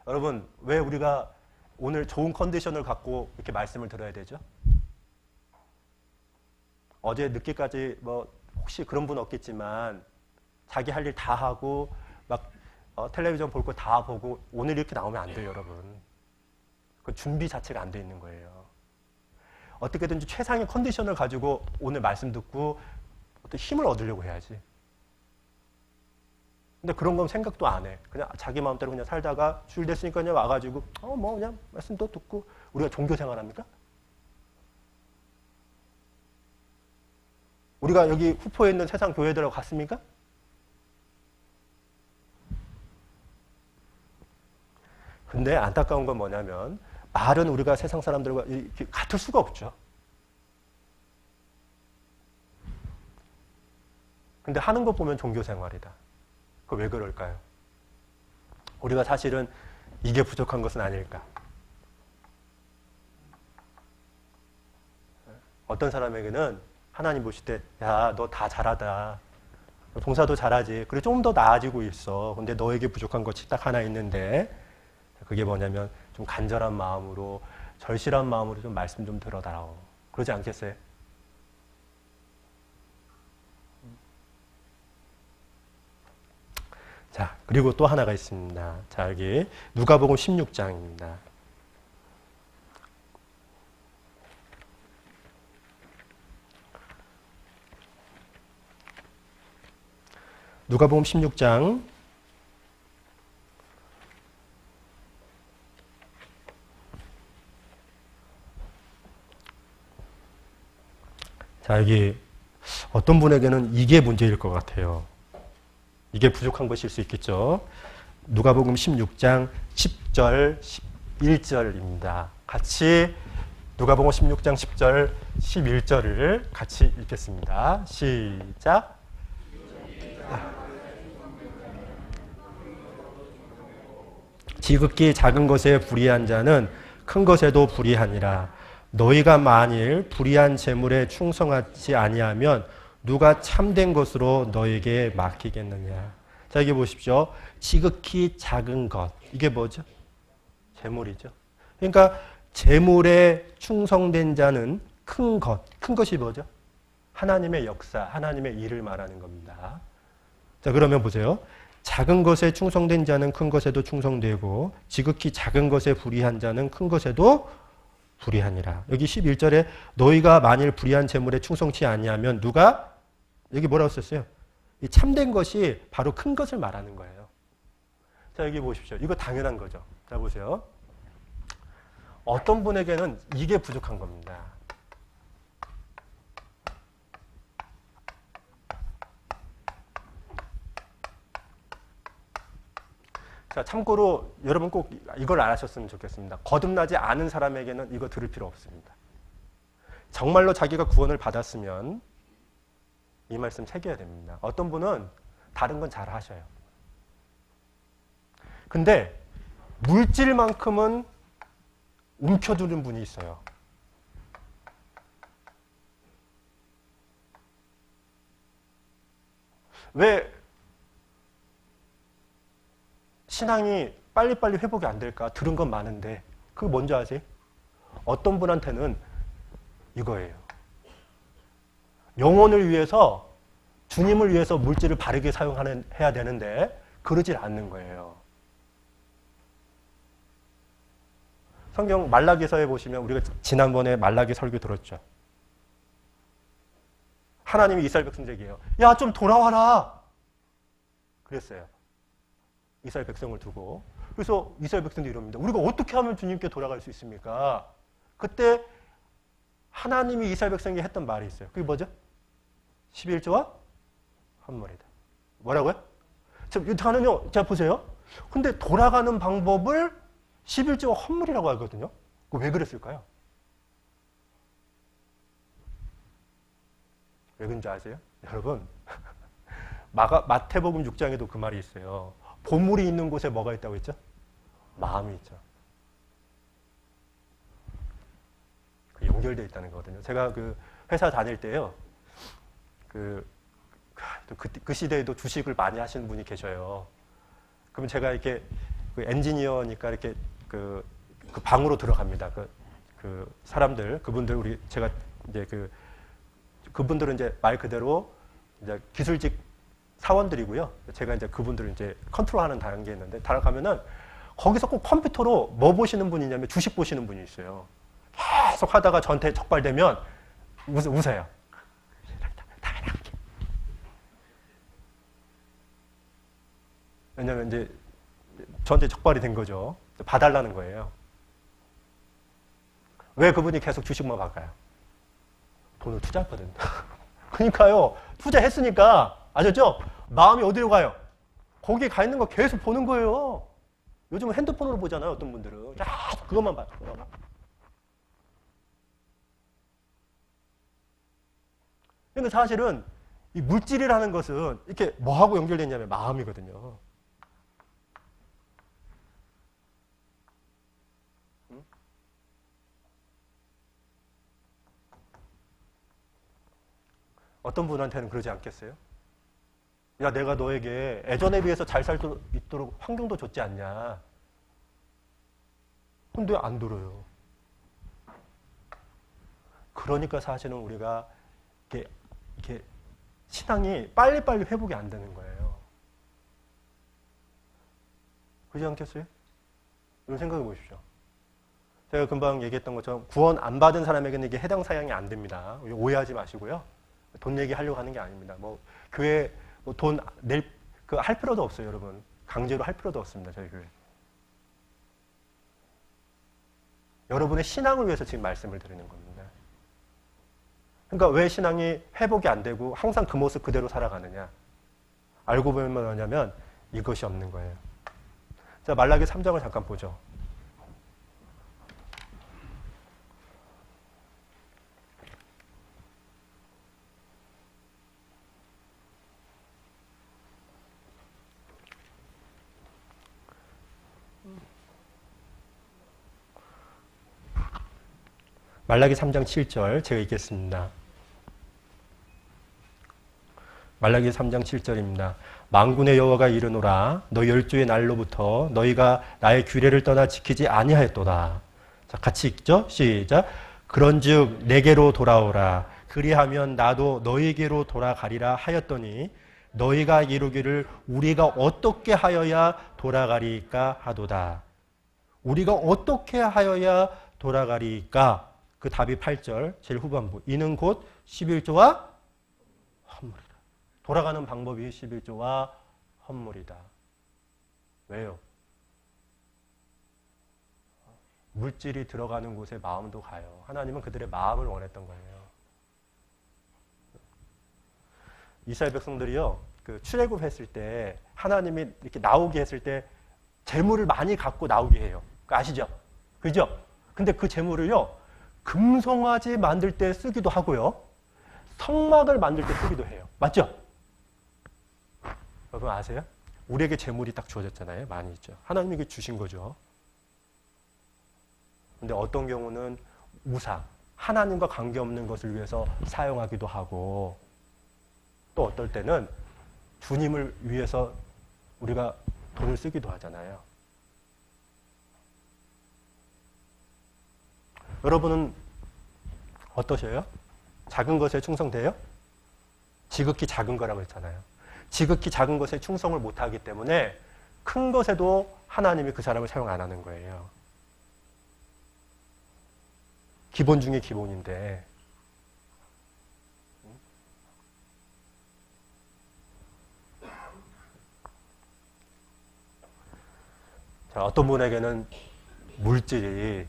여러분, 왜 우리가 오늘 좋은 컨디션을 갖고 이렇게 말씀을 들어야 되죠? 어제 늦게까지 혹시 그런 분 없겠지만 자기 할 일 다 하고 막 텔레비전 볼 거 다 보고 오늘 이렇게 나오면 안 돼요, 여러분. 그 준비 자체가 안 돼 있는 거예요. 어떻게든지 최상의 컨디션을 가지고 오늘 말씀 듣고 어떤 힘을 얻으려고 해야지. 근데 그런 건 생각도 안 해. 그냥 자기 마음대로 그냥 살다가 주일 됐으니까 그냥 와가지고 그냥 말씀도 듣고. 우리가 종교 생활합니까? 우리가 여기 후포에 있는 세상 교회들하고 같습니까? 근데 안타까운 건 뭐냐면 말은 우리가 세상 사람들과 같을 수가 없죠. 근데 하는 거 보면 종교 생활이다. 그 왜 그럴까요? 우리가 사실은 이게 부족한 것은 아닐까? 어떤 사람에게는 하나님 보실 때, 야, 너 다 잘하다. 봉사도 잘하지. 그래, 좀 더 나아지고 있어. 근데 너에게 부족한 것이 딱 하나 있는데, 그게 뭐냐면 좀 간절한 마음으로, 절실한 마음으로 좀 말씀 좀 들어달라고. 그러지 않겠어요? 자, 그리고 또 하나가 있습니다. 자, 여기 누가복음 16장입니다. 누가복음 16장 자, 여기 어떤 분에게는 이게 문제일 것 같아요. 이게 부족한 것일 수 있겠죠. 누가복음 16장 10절, 11절입니다. 같이 누가복음 16장 10절, 11절을 같이 읽겠습니다. 시작. 지극히 작은 것에 불의한 자는 큰 것에도 불의하니라. 너희가 만일 불의한 재물에 충성하지 아니하면 누가 참된 것으로 너에게 맡기겠느냐. 자, 여기 보십시오. 지극히 작은 것. 이게 뭐죠? 재물이죠. 그러니까 재물에 충성된 자는 큰 것. 큰 것이 뭐죠? 하나님의 역사, 하나님의 일을 말하는 겁니다. 자, 그러면 보세요. 작은 것에 충성된 자는 큰 것에도 충성되고 지극히 작은 것에 불의한 자는 큰 것에도 불의하니라. 여기 11절에 너희가 만일 불의한 재물에 충성치 아니하면 누가 여기 뭐라고 썼어요? 이 참된 것이 바로 큰 것을 말하는 거예요. 자, 여기 보십시오. 이거 당연한 거죠. 자, 보세요. 어떤 분에게는 이게 부족한 겁니다. 자, 참고로 여러분 꼭 이걸 알아셨으면 좋겠습니다. 거듭나지 않은 사람에게는 이거 들을 필요 없습니다. 정말로 자기가 구원을 받았으면 이 말씀 새겨야 됩니다. 어떤 분은 다른 건 잘 하셔요. 근데 물질만큼은 움켜두는 분이 있어요. 왜 신앙이 빨리빨리 회복이 안 될까? 들은 건 많은데 그게 뭔지 아세요? 어떤 분한테는 이거예요. 영혼을 위해서 주님을 위해서 물질을 바르게 사용해야 되는데 그러질 않는 거예요. 성경 말라기서에 보시면 우리가 지난번에 말라기 설교 들었죠. 하나님이 이스라엘 백성에게요. 야, 좀 돌아와라. 그랬어요. 이스라엘 백성을 두고. 그래서 이스라엘 백성들이 이럽니다. 우리가 어떻게 하면 주님께 돌아갈 수 있습니까? 그때 하나님이 이스라엘 백성에게 했던 말이 있어요. 그게 뭐죠? 11조와 헌물이다. 뭐라고요? 저는요, 자 보세요. 근데 돌아가는 방법을 11조와 헌물이라고 하거든요. 왜 그랬을까요? 왜 그런지 아세요? 여러분, 마태복음 6장에도 그 말이 있어요. 보물이 있는 곳에 뭐가 있다고 했죠? 마음이 있죠. 연결되어 있다는 거거든요. 제가 그 회사 다닐 때요. 그 시대에도 주식을 많이 하시는 분이 계셔요. 그러면 제가 이렇게 그 엔지니어니까 이렇게 그 방으로 들어갑니다. 그 사람들, 그분들 제가 이제 그분들은 이제 말 그대로 이제 기술직 사원들이고요. 제가 이제 그분들을 이제 컨트롤하는 단계에 있는데, 가면은 거기서 꼭 컴퓨터로 뭐 보시는 분이냐면 주식 보시는 분이 있어요. 계속 하다가 저한테 적발되면 웃어요. 왜냐면 이제 저한테 적발이 된 거죠. 봐달라는 거예요. 왜 그분이 계속 주식만 바꿔요? 돈을 투자했거든. 그러니까요. 투자했으니까 아셨죠? 마음이 어디로 가요? 거기에 가 있는 거 계속 보는 거예요. 요즘은 핸드폰으로 보잖아요. 어떤 분들은. 계속 그것만 봐요. 그러니까 사실은 이 물질이라는 것은 이렇게 뭐하고 연결되냐면 마음이거든요. 어떤 분한테는 그러지 않겠어요? 야, 내가 너에게 예전에 비해서 잘 살 수 있도록 환경도 줬지 않냐? 근데 안 들어요. 그러니까 사실은 우리가 이렇게 신앙이 빨리빨리 회복이 안 되는 거예요. 그렇지 않겠어요? 이런 생각해 보십시오. 제가 금방 얘기했던 것처럼 구원 안 받은 사람에게는 이게 해당 사양이 안 됩니다. 오해하지 마시고요. 돈 얘기하려고 하는 게 아닙니다. 뭐 교회 돈 낼 그 할 필요도 없어요, 여러분. 강제로 할 필요도 없습니다, 저희 교회. 여러분의 신앙을 위해서 지금 말씀을 드리는 겁니다. 그러니까 왜 신앙이 회복이 안 되고 항상 그 모습 그대로 살아가느냐? 알고 보면 뭐냐면 이것이 없는 거예요. 자, 말라기 3장을 잠깐 보죠. 말라기 3장 7절 제가 읽겠습니다. 말라기 3장 7절입니다. 만군의 여호와가 이르노라 너 열주의 날로부터 너희가 나의 규례를 떠나 지키지 아니하였도다. 자, 같이 읽죠. 시작. 그런즉 내게로 돌아오라. 그리하면 나도 너희에게로 돌아가리라 하였더니 너희가 이루기를 우리가 어떻게 하여야 돌아가리까 하도다. 우리가 어떻게 하여야 돌아가리까? 그 답이 8절 제일 후반부. 이는 곧 11조와 헌물이다. 돌아가는 방법이 11조와 헌물이다. 왜요? 물질이 들어가는 곳에 마음도 가요. 하나님은 그들의 마음을 원했던 거예요. 이스라엘 백성들이요, 그 출애굽했을 때 하나님이 이렇게 나오게 했을 때 재물을 많이 갖고 나오게 해요. 아시죠? 그죠? 근데 그 재물을요, 금송아지 만들 때 쓰기도 하고요, 성막을 만들 때 쓰기도 해요. 맞죠? 여러분 아세요? 우리에게 재물이 딱 주어졌잖아요. 많이 있죠. 하나님이 이게 주신 거죠. 근데 어떤 경우는 우상, 하나님과 관계없는 것을 위해서 사용하기도 하고, 또 어떨 때는 주님을 위해서 우리가 돈을 쓰기도 하잖아요. 여러분은 어떠셔요? 작은 것에 충성돼요? 지극히 작은 거라고 했잖아요. 지극히 작은 것에 충성을 못하기 때문에 큰 것에도 하나님이 그 사람을 사용 안 하는 거예요. 기본 중에 기본인데. 자, 어떤 분에게는 물질이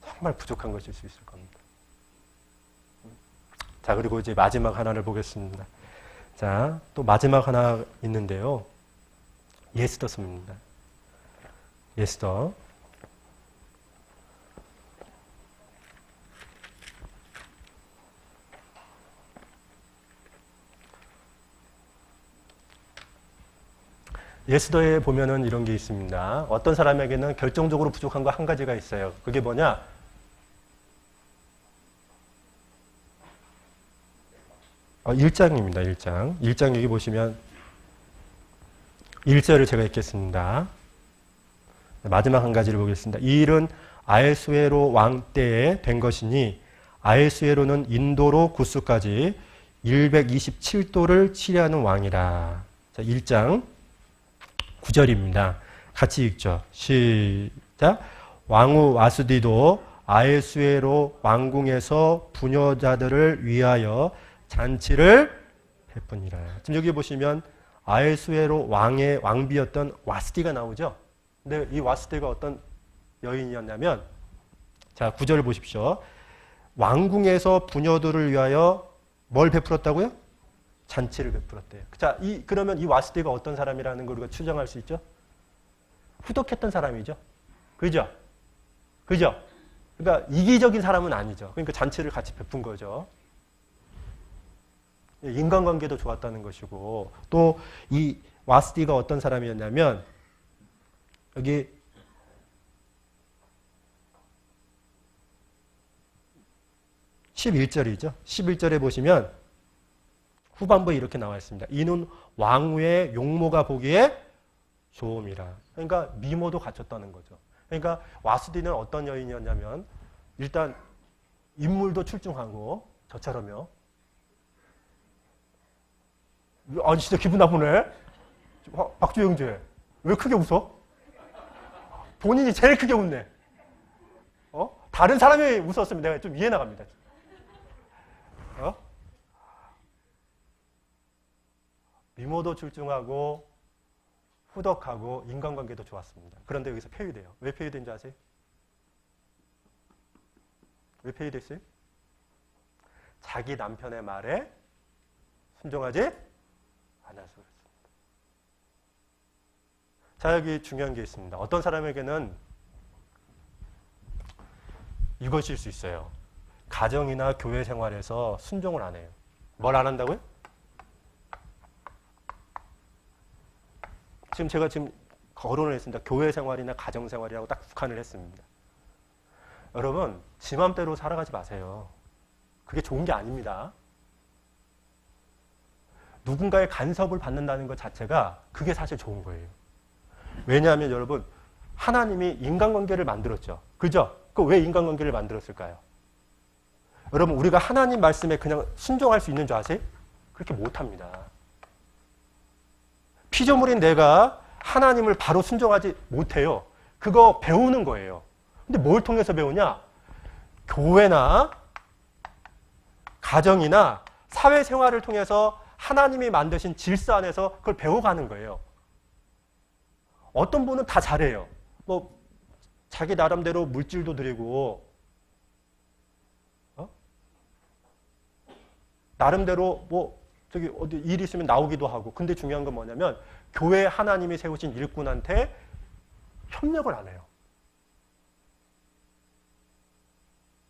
정말 부족한 것일 수 있을 겁니다. 자, 그리고 이제 마지막 하나를 보겠습니다. 자, 또 마지막 하나 있는데요. 예스더입니다. 예스더. 예스더에 보면은 이런 게 있습니다. 어떤 사람에게는 결정적으로 부족한 거 한 가지가 있어요. 그게 뭐냐? 1장입니다. 1장. 1장 여기 보시면 1절을 제가 읽겠습니다. 마지막 한 가지를 보겠습니다. 이 일은 아에수에로 왕 때에 된 것이니 아에수에로는 인도로 구스까지 127도를 치려하는 왕이라. 자, 1장 9절입니다. 같이 읽죠. 시작. 왕후 와스디도 아에수에로 왕궁에서 부녀자들을 위하여 잔치를 베푸니라. 지금 여기 보시면 아에수에로 왕의 왕비였던 와스디가 나오죠. 근데 이 와스디가 어떤 여인이었냐면, 자, 9절을 보십시오. 왕궁에서 부녀들을 위하여 뭘 베풀었다고요? 잔치를 베풀었대요. 자, 그러면 이 와스디가 어떤 사람이라는 걸 우리가 추정할 수 있죠? 후덕했던 사람이죠. 그죠? 그죠? 그러니까 이기적인 사람은 아니죠. 그러니까 잔치를 같이 베푼 거죠. 인간관계도 좋았다는 것이고, 또 이 와스디가 어떤 사람이었냐면, 여기 11절이죠. 11절에 보시면 후반부에 이렇게 나와 있습니다. 이는 왕후의 용모가 보기에 좋음이라. 그러니까 미모도 갖췄다는 거죠. 그러니까 와스디는 어떤 여인이었냐면 일단 인물도 출중하고 저처럼요. 아니 진짜 기분 나쁘네. 박주영재 왜 크게 웃어? 본인이 제일 크게 웃네. 다른 사람이 웃었으면 내가 좀 이해 나갑니다. 미모도 출중하고 후덕하고 인간관계도 좋았습니다. 그런데 여기서 폐위돼요. 왜 폐위된지 아세요? 왜 폐위됐어요? 자기 남편의 말에 순종하지 않아서 그렇습니다. 자, 여기 중요한 게 있습니다. 어떤 사람에게는 이것일 수 있어요. 가정이나 교회 생활에서 순종을 안 해요. 뭘 안 한다고요? 지금 제가 거론을 했습니다. 교회 생활이나 가정 생활이라고 딱 국한을 했습니다. 여러분, 지 맘대로 살아가지 마세요. 그게 좋은 게 아닙니다. 누군가의 간섭을 받는다는 것 자체가 그게 사실 좋은 거예요. 왜냐하면 여러분, 하나님이 인간관계를 만들었죠. 그죠? 그 왜 인간관계를 만들었을까요? 여러분, 우리가 하나님 말씀에 그냥 순종할 수 있는 줄 아세요? 그렇게 못합니다. 피조물인 내가 하나님을 바로 순종하지 못해요. 그거 배우는 거예요. 근데 뭘 통해서 배우냐? 교회나 가정이나 사회생활을 통해서 하나님이 만드신 질서 안에서 그걸 배워가는 거예요. 어떤 분은 다 잘해요. 자기 나름대로 물질도 드리고, 나름대로 어디 일 있으면 나오기도 하고. 근데 중요한 건 뭐냐면 교회 하나님이 세우신 일꾼한테 협력을 안 해요.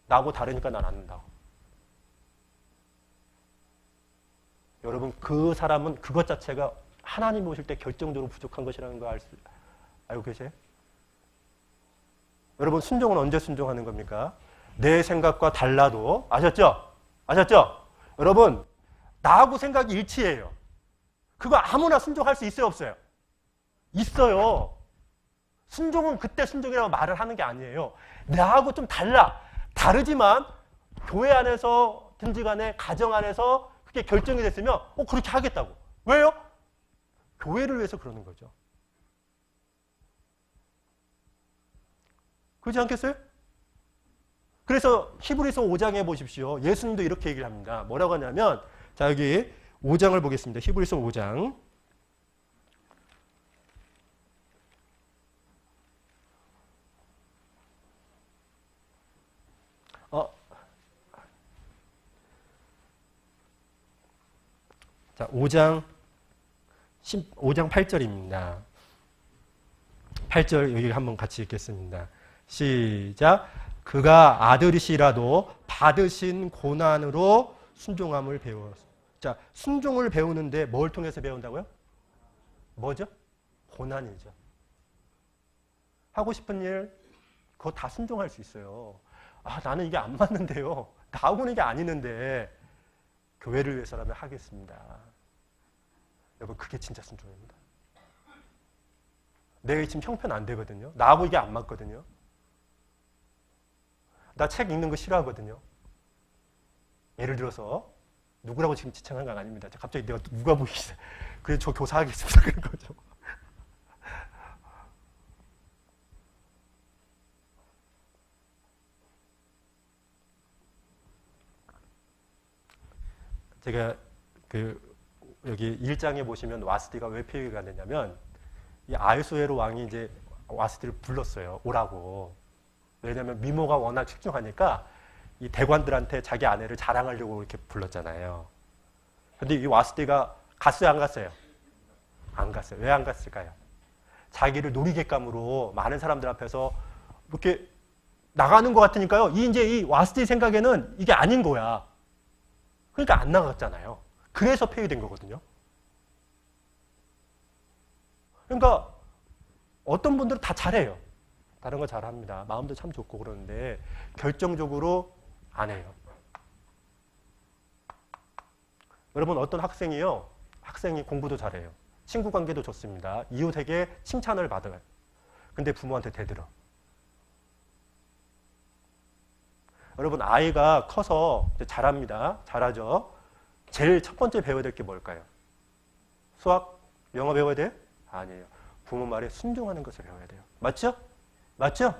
나하고 다르니까 난 안 한다고. 여러분, 그 사람은 그것 자체가 하나님 오실 때 결정적으로 부족한 것이라는 거 알고 계세요? 여러분, 순종은 언제 순종하는 겁니까? 내 생각과 달라도. 아셨죠? 아셨죠? 여러분, 나하고 생각이 일치해요. 그거 아무나 순종할 수 있어요, 없어요? 있어요. 순종은 그때 순종이라고 말을 하는 게 아니에요. 나하고 좀 달라. 다르지만 교회 안에서든지 간에 가정 안에서 그게 결정이 됐으면 그렇게 하겠다고. 왜요? 교회를 위해서 그러는 거죠. 그렇지 않겠어요? 그래서 히브리서 5장에 보십시오. 예수님도 이렇게 얘기를 합니다. 뭐라고 하냐면, 자, 여기 5장을 보겠습니다. 히브리서 5장. 자, 5장 8절입니다. 8절 여기 한번 같이 읽겠습니다. 시작. 그가 아들이시라도 받으신 고난으로 순종함을 배웠습니다. 자, 순종을 배우는데 뭘 통해서 배운다고요? 뭐죠? 고난이죠. 하고 싶은 일, 그거 다 순종할 수 있어요. 나는 이게 안 맞는데요. 나하고는 이게 아니는데 교회를 위해서라면 하겠습니다. 여러분, 그게 진짜 순종입니다. 내가 지금 형편 안 되거든요. 나하고 이게 안 맞거든요. 나 책 읽는 거 싫어하거든요. 예를 들어서 누구라고 지금 지칭한 건 아닙니다. 갑자기 내가 누가 보이시죠? 그래서 저 교사하겠습니다. 그런 거죠. 제가 여기 1장에 보시면 와스디가 왜 폐위가 되냐면, 이 아하수에로 왕이 이제 와스디를 불렀어요. 오라고. 왜냐하면 미모가 워낙 출중하니까 이 대관들한테 자기 아내를 자랑하려고 이렇게 불렀잖아요. 근데 이 와스디가 갔어요, 안 갔어요? 안 갔어요. 왜 안 갔을까요? 자기를 놀이객감으로 많은 사람들 앞에서 이렇게 나가는 것 같으니까요. 이제 이 와스디 생각에는 이게 아닌 거야. 그러니까 안 나갔잖아요. 그래서 폐위된 거거든요. 그러니까 어떤 분들은 다 잘해요. 다른 거 잘합니다. 마음도 참 좋고 그러는데 결정적으로 안 해요. 여러분 어떤 학생이요. 학생이 공부도 잘해요. 친구 관계도 좋습니다. 이웃에게 칭찬을 받아요. 근데 부모한테 대들어. 여러분 아이가 커서 이제 잘합니다. 잘하죠. 제일 첫 번째 배워야 될 게 뭘까요? 수학, 영어 배워야 돼요? 아니에요. 부모 말에 순종하는 것을 배워야 돼요. 맞죠? 맞죠?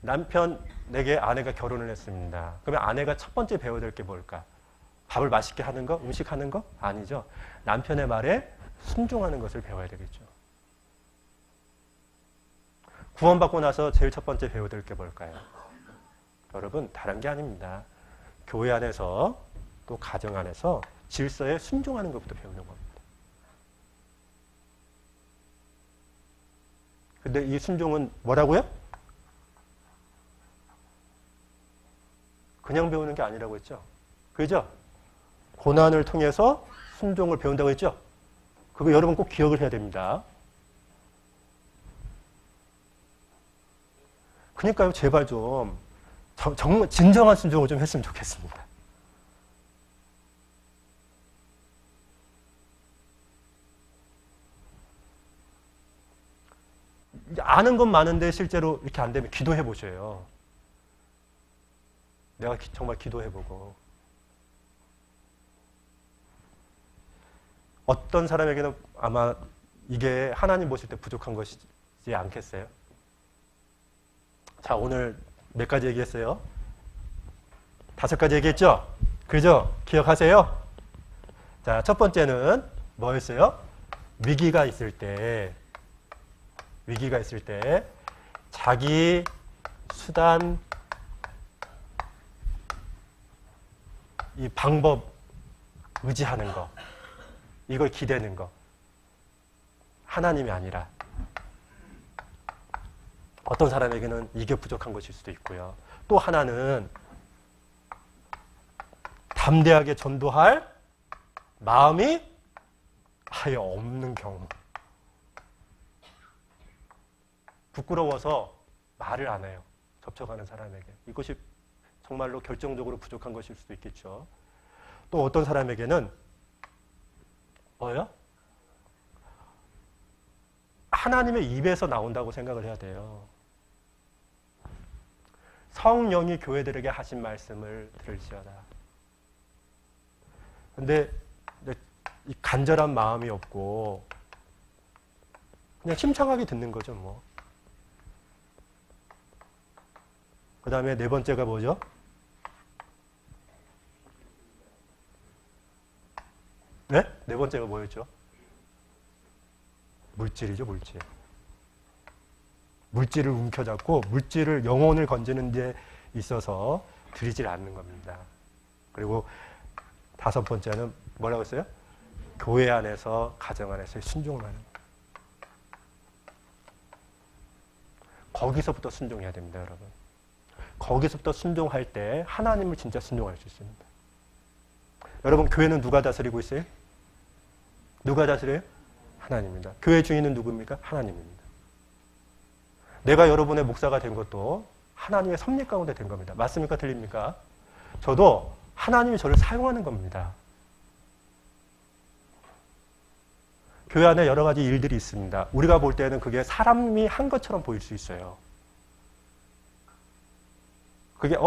남편에게 아내가 결혼을 했습니다. 그러면 아내가 첫 번째 배워야 될 게 뭘까? 밥을 맛있게 하는 거? 음식 하는 거? 아니죠. 남편의 말에 순종하는 것을 배워야 되겠죠. 구원받고 나서 제일 첫 번째 배워야 될 게 뭘까요? 여러분 다른 게 아닙니다. 교회 안에서 또 가정 안에서 질서에 순종하는 것부터 배우는 겁니다. 근데 이 순종은 뭐라고요? 그냥 배우는 게 아니라고 했죠. 그죠? 고난을 통해서 순종을 배운다고 했죠. 그거 여러분 꼭 기억을 해야 됩니다. 그러니까요, 제발 좀 정말 진정한 순종을 좀 했으면 좋겠습니다. 아는 건 많은데 실제로 이렇게 안 되면 기도해 보셔요. 내가 정말 기도해보고 어떤 사람에게는 아마 이게 하나님 보실 때 부족한 것이지 않겠어요? 자, 오늘 몇 가지 얘기했어요? 5가지 얘기했죠? 그죠? 기억하세요? 자, 첫 번째는 뭐였어요? 위기가 있을 때 자기 수단, 이 방법 의지하는 거, 이걸 기대는 거, 하나님이 아니라 어떤 사람에게는 이게 부족한 것일 수도 있고요. 또 하나는 담대하게 전도할 마음이 아예 없는 경우, 부끄러워서 말을 안 해요. 접촉하는 사람에게. 이것이 정말로 결정적으로 부족한 것일 수도 있겠죠. 또 어떤 사람에게는 뭐예요? 하나님의 입에서 나온다고 생각을 해야 돼요. 성령이 교회들에게 하신 말씀을 들을지어다. 근데 이 간절한 마음이 없고 그냥 심청하게 듣는 거죠, 뭐. 그 다음에 네 번째가 뭐죠? 네? 네 번째가 뭐였죠? 물질이죠, 물질. 물질을 움켜잡고 물질을 영혼을 건지는 데 있어서 드리질 않는 겁니다. 그리고 5번째는 뭐라고 했어요? 교회 안에서, 가정 안에서의 순종을 하는 거예요. 거기서부터 순종해야 됩니다, 여러분. 거기서부터 순종할 때 하나님을 진짜 순종할 수 있습니다. 여러분, 교회는 누가 다스리고 있어요? 누가 다스려요? 하나님입니다. 교회 주인은 누굽니까? 하나님입니다. 내가 여러분의 목사가 된 것도 하나님의 섭리 가운데 된 겁니다. 맞습니까? 틀립니까? 저도 하나님이 저를 사용하는 겁니다. 교회 안에 여러 가지 일들이 있습니다. 우리가 볼 때는 그게 사람이 한 것처럼 보일 수 있어요. 그게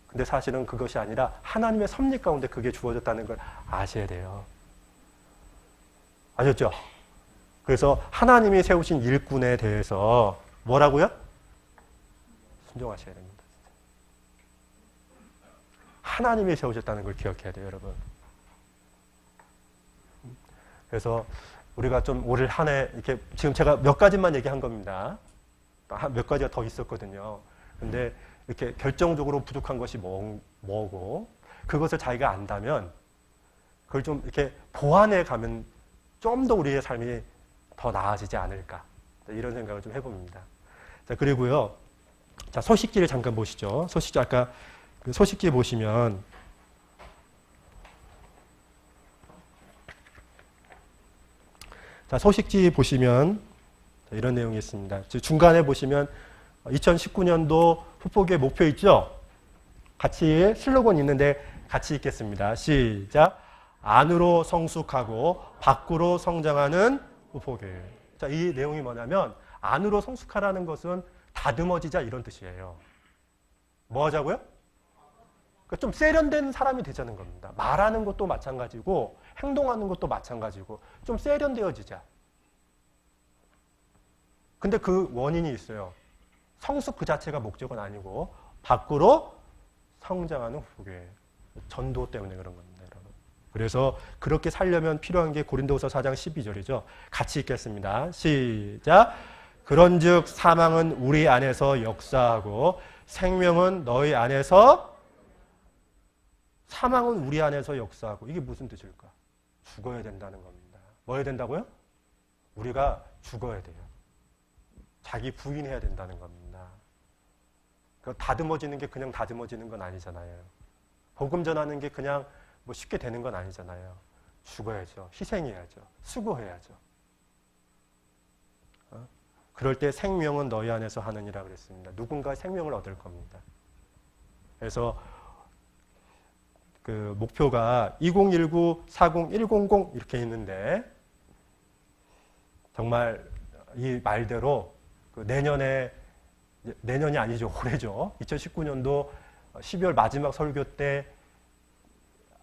근데 사실은 그것이 아니라 하나님의 섭리 가운데 그게 주어졌다는 걸 아셔야 돼요. 아셨죠? 그래서 하나님이 세우신 일꾼에 대해서 뭐라고요? 순종하셔야 됩니다. 하나님이 세우셨다는 걸 기억해야 돼요, 여러분. 그래서 우리가 좀 올 한 해 이렇게 지금 제가 몇 가지만 얘기한 겁니다. 몇 가지가 더 있었거든요. 근데 이렇게 결정적으로 부족한 것이 뭐고 그것을 자기가 안다면 그걸 좀 이렇게 보완해 가면 좀 더 우리의 삶이 더 나아지지 않을까, 이런 생각을 좀 해봅니다. 자, 그리고요. 자, 소식지를 잠깐 보시죠. 소식지, 아까 그 소식지 보시면 자, 소식지 보시면 이런 내용이 있습니다. 중간에 보시면 2019년도 후포기의 목표 있죠? 같이 슬로건 있는데 같이 읽겠습니다. 시작. 안으로 성숙하고 밖으로 성장하는 후보길. 자, 이 내용이 뭐냐면 안으로 성숙하라는 것은 다듬어지자 이런 뜻이에요. 뭐 하자고요? 그러니까 좀 세련된 사람이 되자는 겁니다. 말하는 것도 마찬가지고 행동하는 것도 마찬가지고 좀 세련되어지자. 근데 그 원인이 있어요. 성숙 그 자체가 목적은 아니고 밖으로 성장하는 후보길. 전도 때문에 그런 겁니다, 여러분. 그래서 그렇게 살려면 필요한 게 고린도후서 4장 12절이죠. 같이 읽겠습니다. 시작. 그런즉 사망은 우리 안에서 역사하고 생명은 너희 안에서 사망은 우리 안에서 역사하고 이게 무슨 뜻일까? 죽어야 된다는 겁니다. 뭐 해야 된다고요? 우리가 죽어야 돼요. 자기 부인해야 된다는 겁니다. 다듬어지는 게 그냥 다듬어지는 건 아니잖아요. 복음 전하는 게 그냥 뭐 쉽게 되는 건 아니잖아요. 죽어야죠. 희생해야죠. 수고해야죠. 그럴 때 생명은 너희 안에서 하느니라 그랬습니다. 누군가 생명을 얻을 겁니다. 그래서 그 목표가 2019, 40, 100 이렇게 있는데 정말 이 말대로 그 내년이 아니죠. 올해죠. 2019년도 12월 마지막 설교 때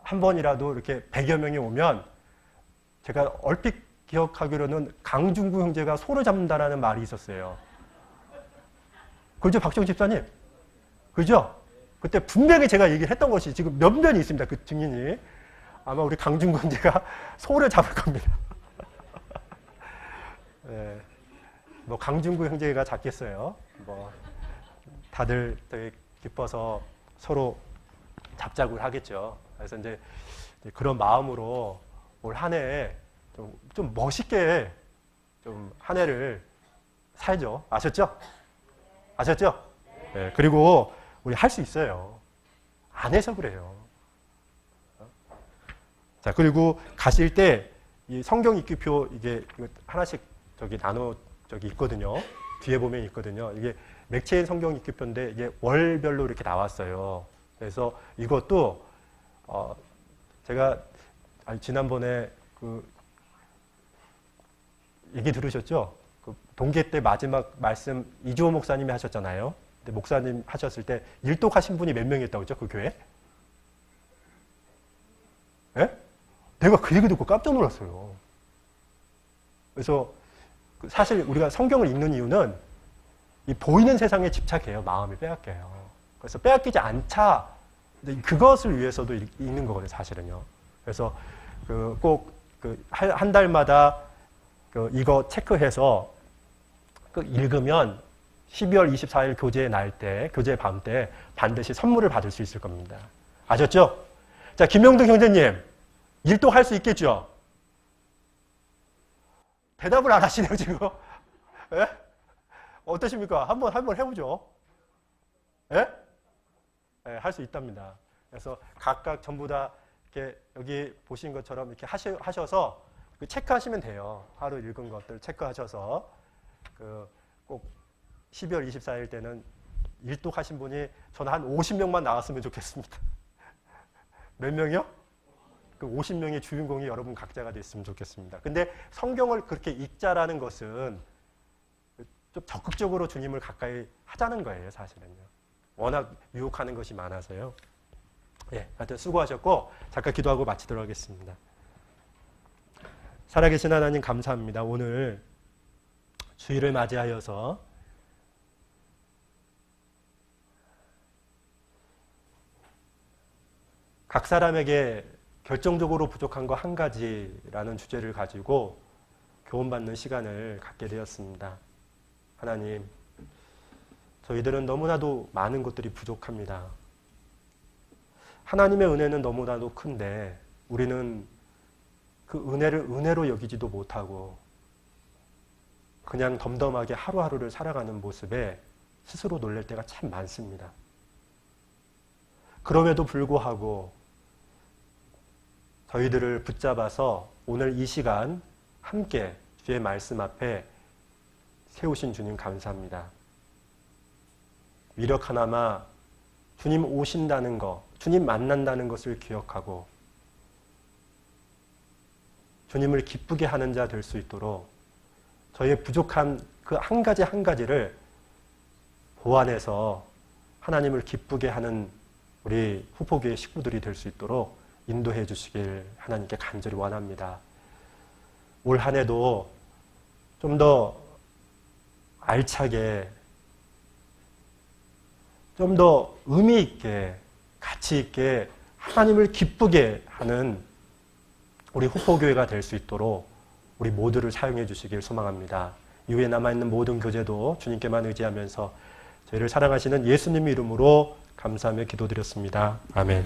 한 번이라도 이렇게 100여 명이 오면 제가 얼핏 기억하기로는 강중구 형제가 소를 잡는다라는 말이 있었어요. 그죠, 박정 집사님? 그죠? 그때 분명히 제가 얘기를 했던 것이 지금 몇 면이 있습니다. 그 증인이. 아마 우리 강중구 형제가 소를 잡을 겁니다. 네. 뭐 강중구 형제가 잡겠어요. 뭐 다들 되게 기뻐서 서로 잡작을 하겠죠. 그래서 이제 그런 마음으로 올 한 해 좀 멋있게 좀 한 해를 살죠. 아셨죠? 아셨죠? 네. 그리고 우리 할 수 있어요. 안 해서 그래요. 자, 그리고 가실 때 이 성경 읽기표 이게 하나씩 저기 있거든요. 뒤에 보면 있거든요. 이게 맥체인 성경 읽기표인데 이게 월별로 이렇게 나왔어요. 그래서 이것도 제가 지난번에 그 얘기 들으셨죠? 그 동계 때 마지막 말씀 이주호 목사님이 하셨잖아요. 근데 목사님 하셨을 때 일독하신 분이 몇 명이 있다고 했죠? 그 교회? 예? 내가 그 얘기 듣고 깜짝 놀랐어요. 그래서 사실 우리가 성경을 읽는 이유는 이 보이는 세상에 집착해요. 마음이 빼앗겨요. 그래서 빼앗기지 않자 그것을 위해서도 읽는 거거든요. 사실은요. 그래서 꼭 한 달마다 이거 체크해서 읽으면 12월 24일 교제의 날 때, 교제의 밤 때 반드시 선물을 받을 수 있을 겁니다. 아셨죠? 자, 김명등 형제님, 일독할 수 있겠죠? 대답을 안 하시네요, 지금. 예? 어떠십니까? 한번 해보죠. 예? 예, 할 수 있답니다. 그래서 각각 전부 다 이렇게 여기 보신 것처럼 이렇게 하셔서 체크하시면 돼요. 하루 읽은 것들 체크하셔서 꼭 12월 24일 때는 일독하신 분이 저는 한 50명만 나왔으면 좋겠습니다. 몇 명이요? 그 50명의 주인공이 여러분 각자가 됐으면 좋겠습니다. 근데 성경을 그렇게 읽자라는 것은 좀 적극적으로 주님을 가까이 하자는 거예요, 사실은요. 워낙 유혹하는 것이 많아서요. 예, 하여튼 수고하셨고 잠깐 기도하고 마치도록 하겠습니다. 살아계신 하나님 감사합니다. 오늘 주일을 맞이하여서 각 사람에게 결정적으로 부족한 거 한 가지라는 주제를 가지고 교훈받는 시간을 갖게 되었습니다. 하나님, 저희들은 너무나도 많은 것들이 부족합니다. 하나님의 은혜는 너무나도 큰데 우리는 그 은혜를 은혜로 여기지도 못하고 그냥 덤덤하게 하루하루를 살아가는 모습에 스스로 놀랄 때가 참 많습니다. 그럼에도 불구하고 저희들을 붙잡아서 오늘 이 시간 함께 주의 말씀 앞에 세우신 주님 감사합니다. 위력 하나마 주님 오신다는 것, 주님 만난다는 것을 기억하고 주님을 기쁘게 하는 자 될 수 있도록 저희의 부족한 그 한 가지 한 가지를 보완해서 하나님을 기쁘게 하는 우리 후포교회 식구들이 될 수 있도록 인도해 주시길 하나님께 간절히 원합니다. 올 한 해도 좀 더 알차게, 좀 더 의미 있게, 가치 있게 하나님을 기쁘게 하는 우리 후포교회가 될 수 있도록 우리 모두를 사용해 주시길 소망합니다. 이후에 남아있는 모든 교제도 주님께만 의지하면서 저희를 사랑하시는 예수님 이름으로 감사하며 기도드렸습니다. 아멘.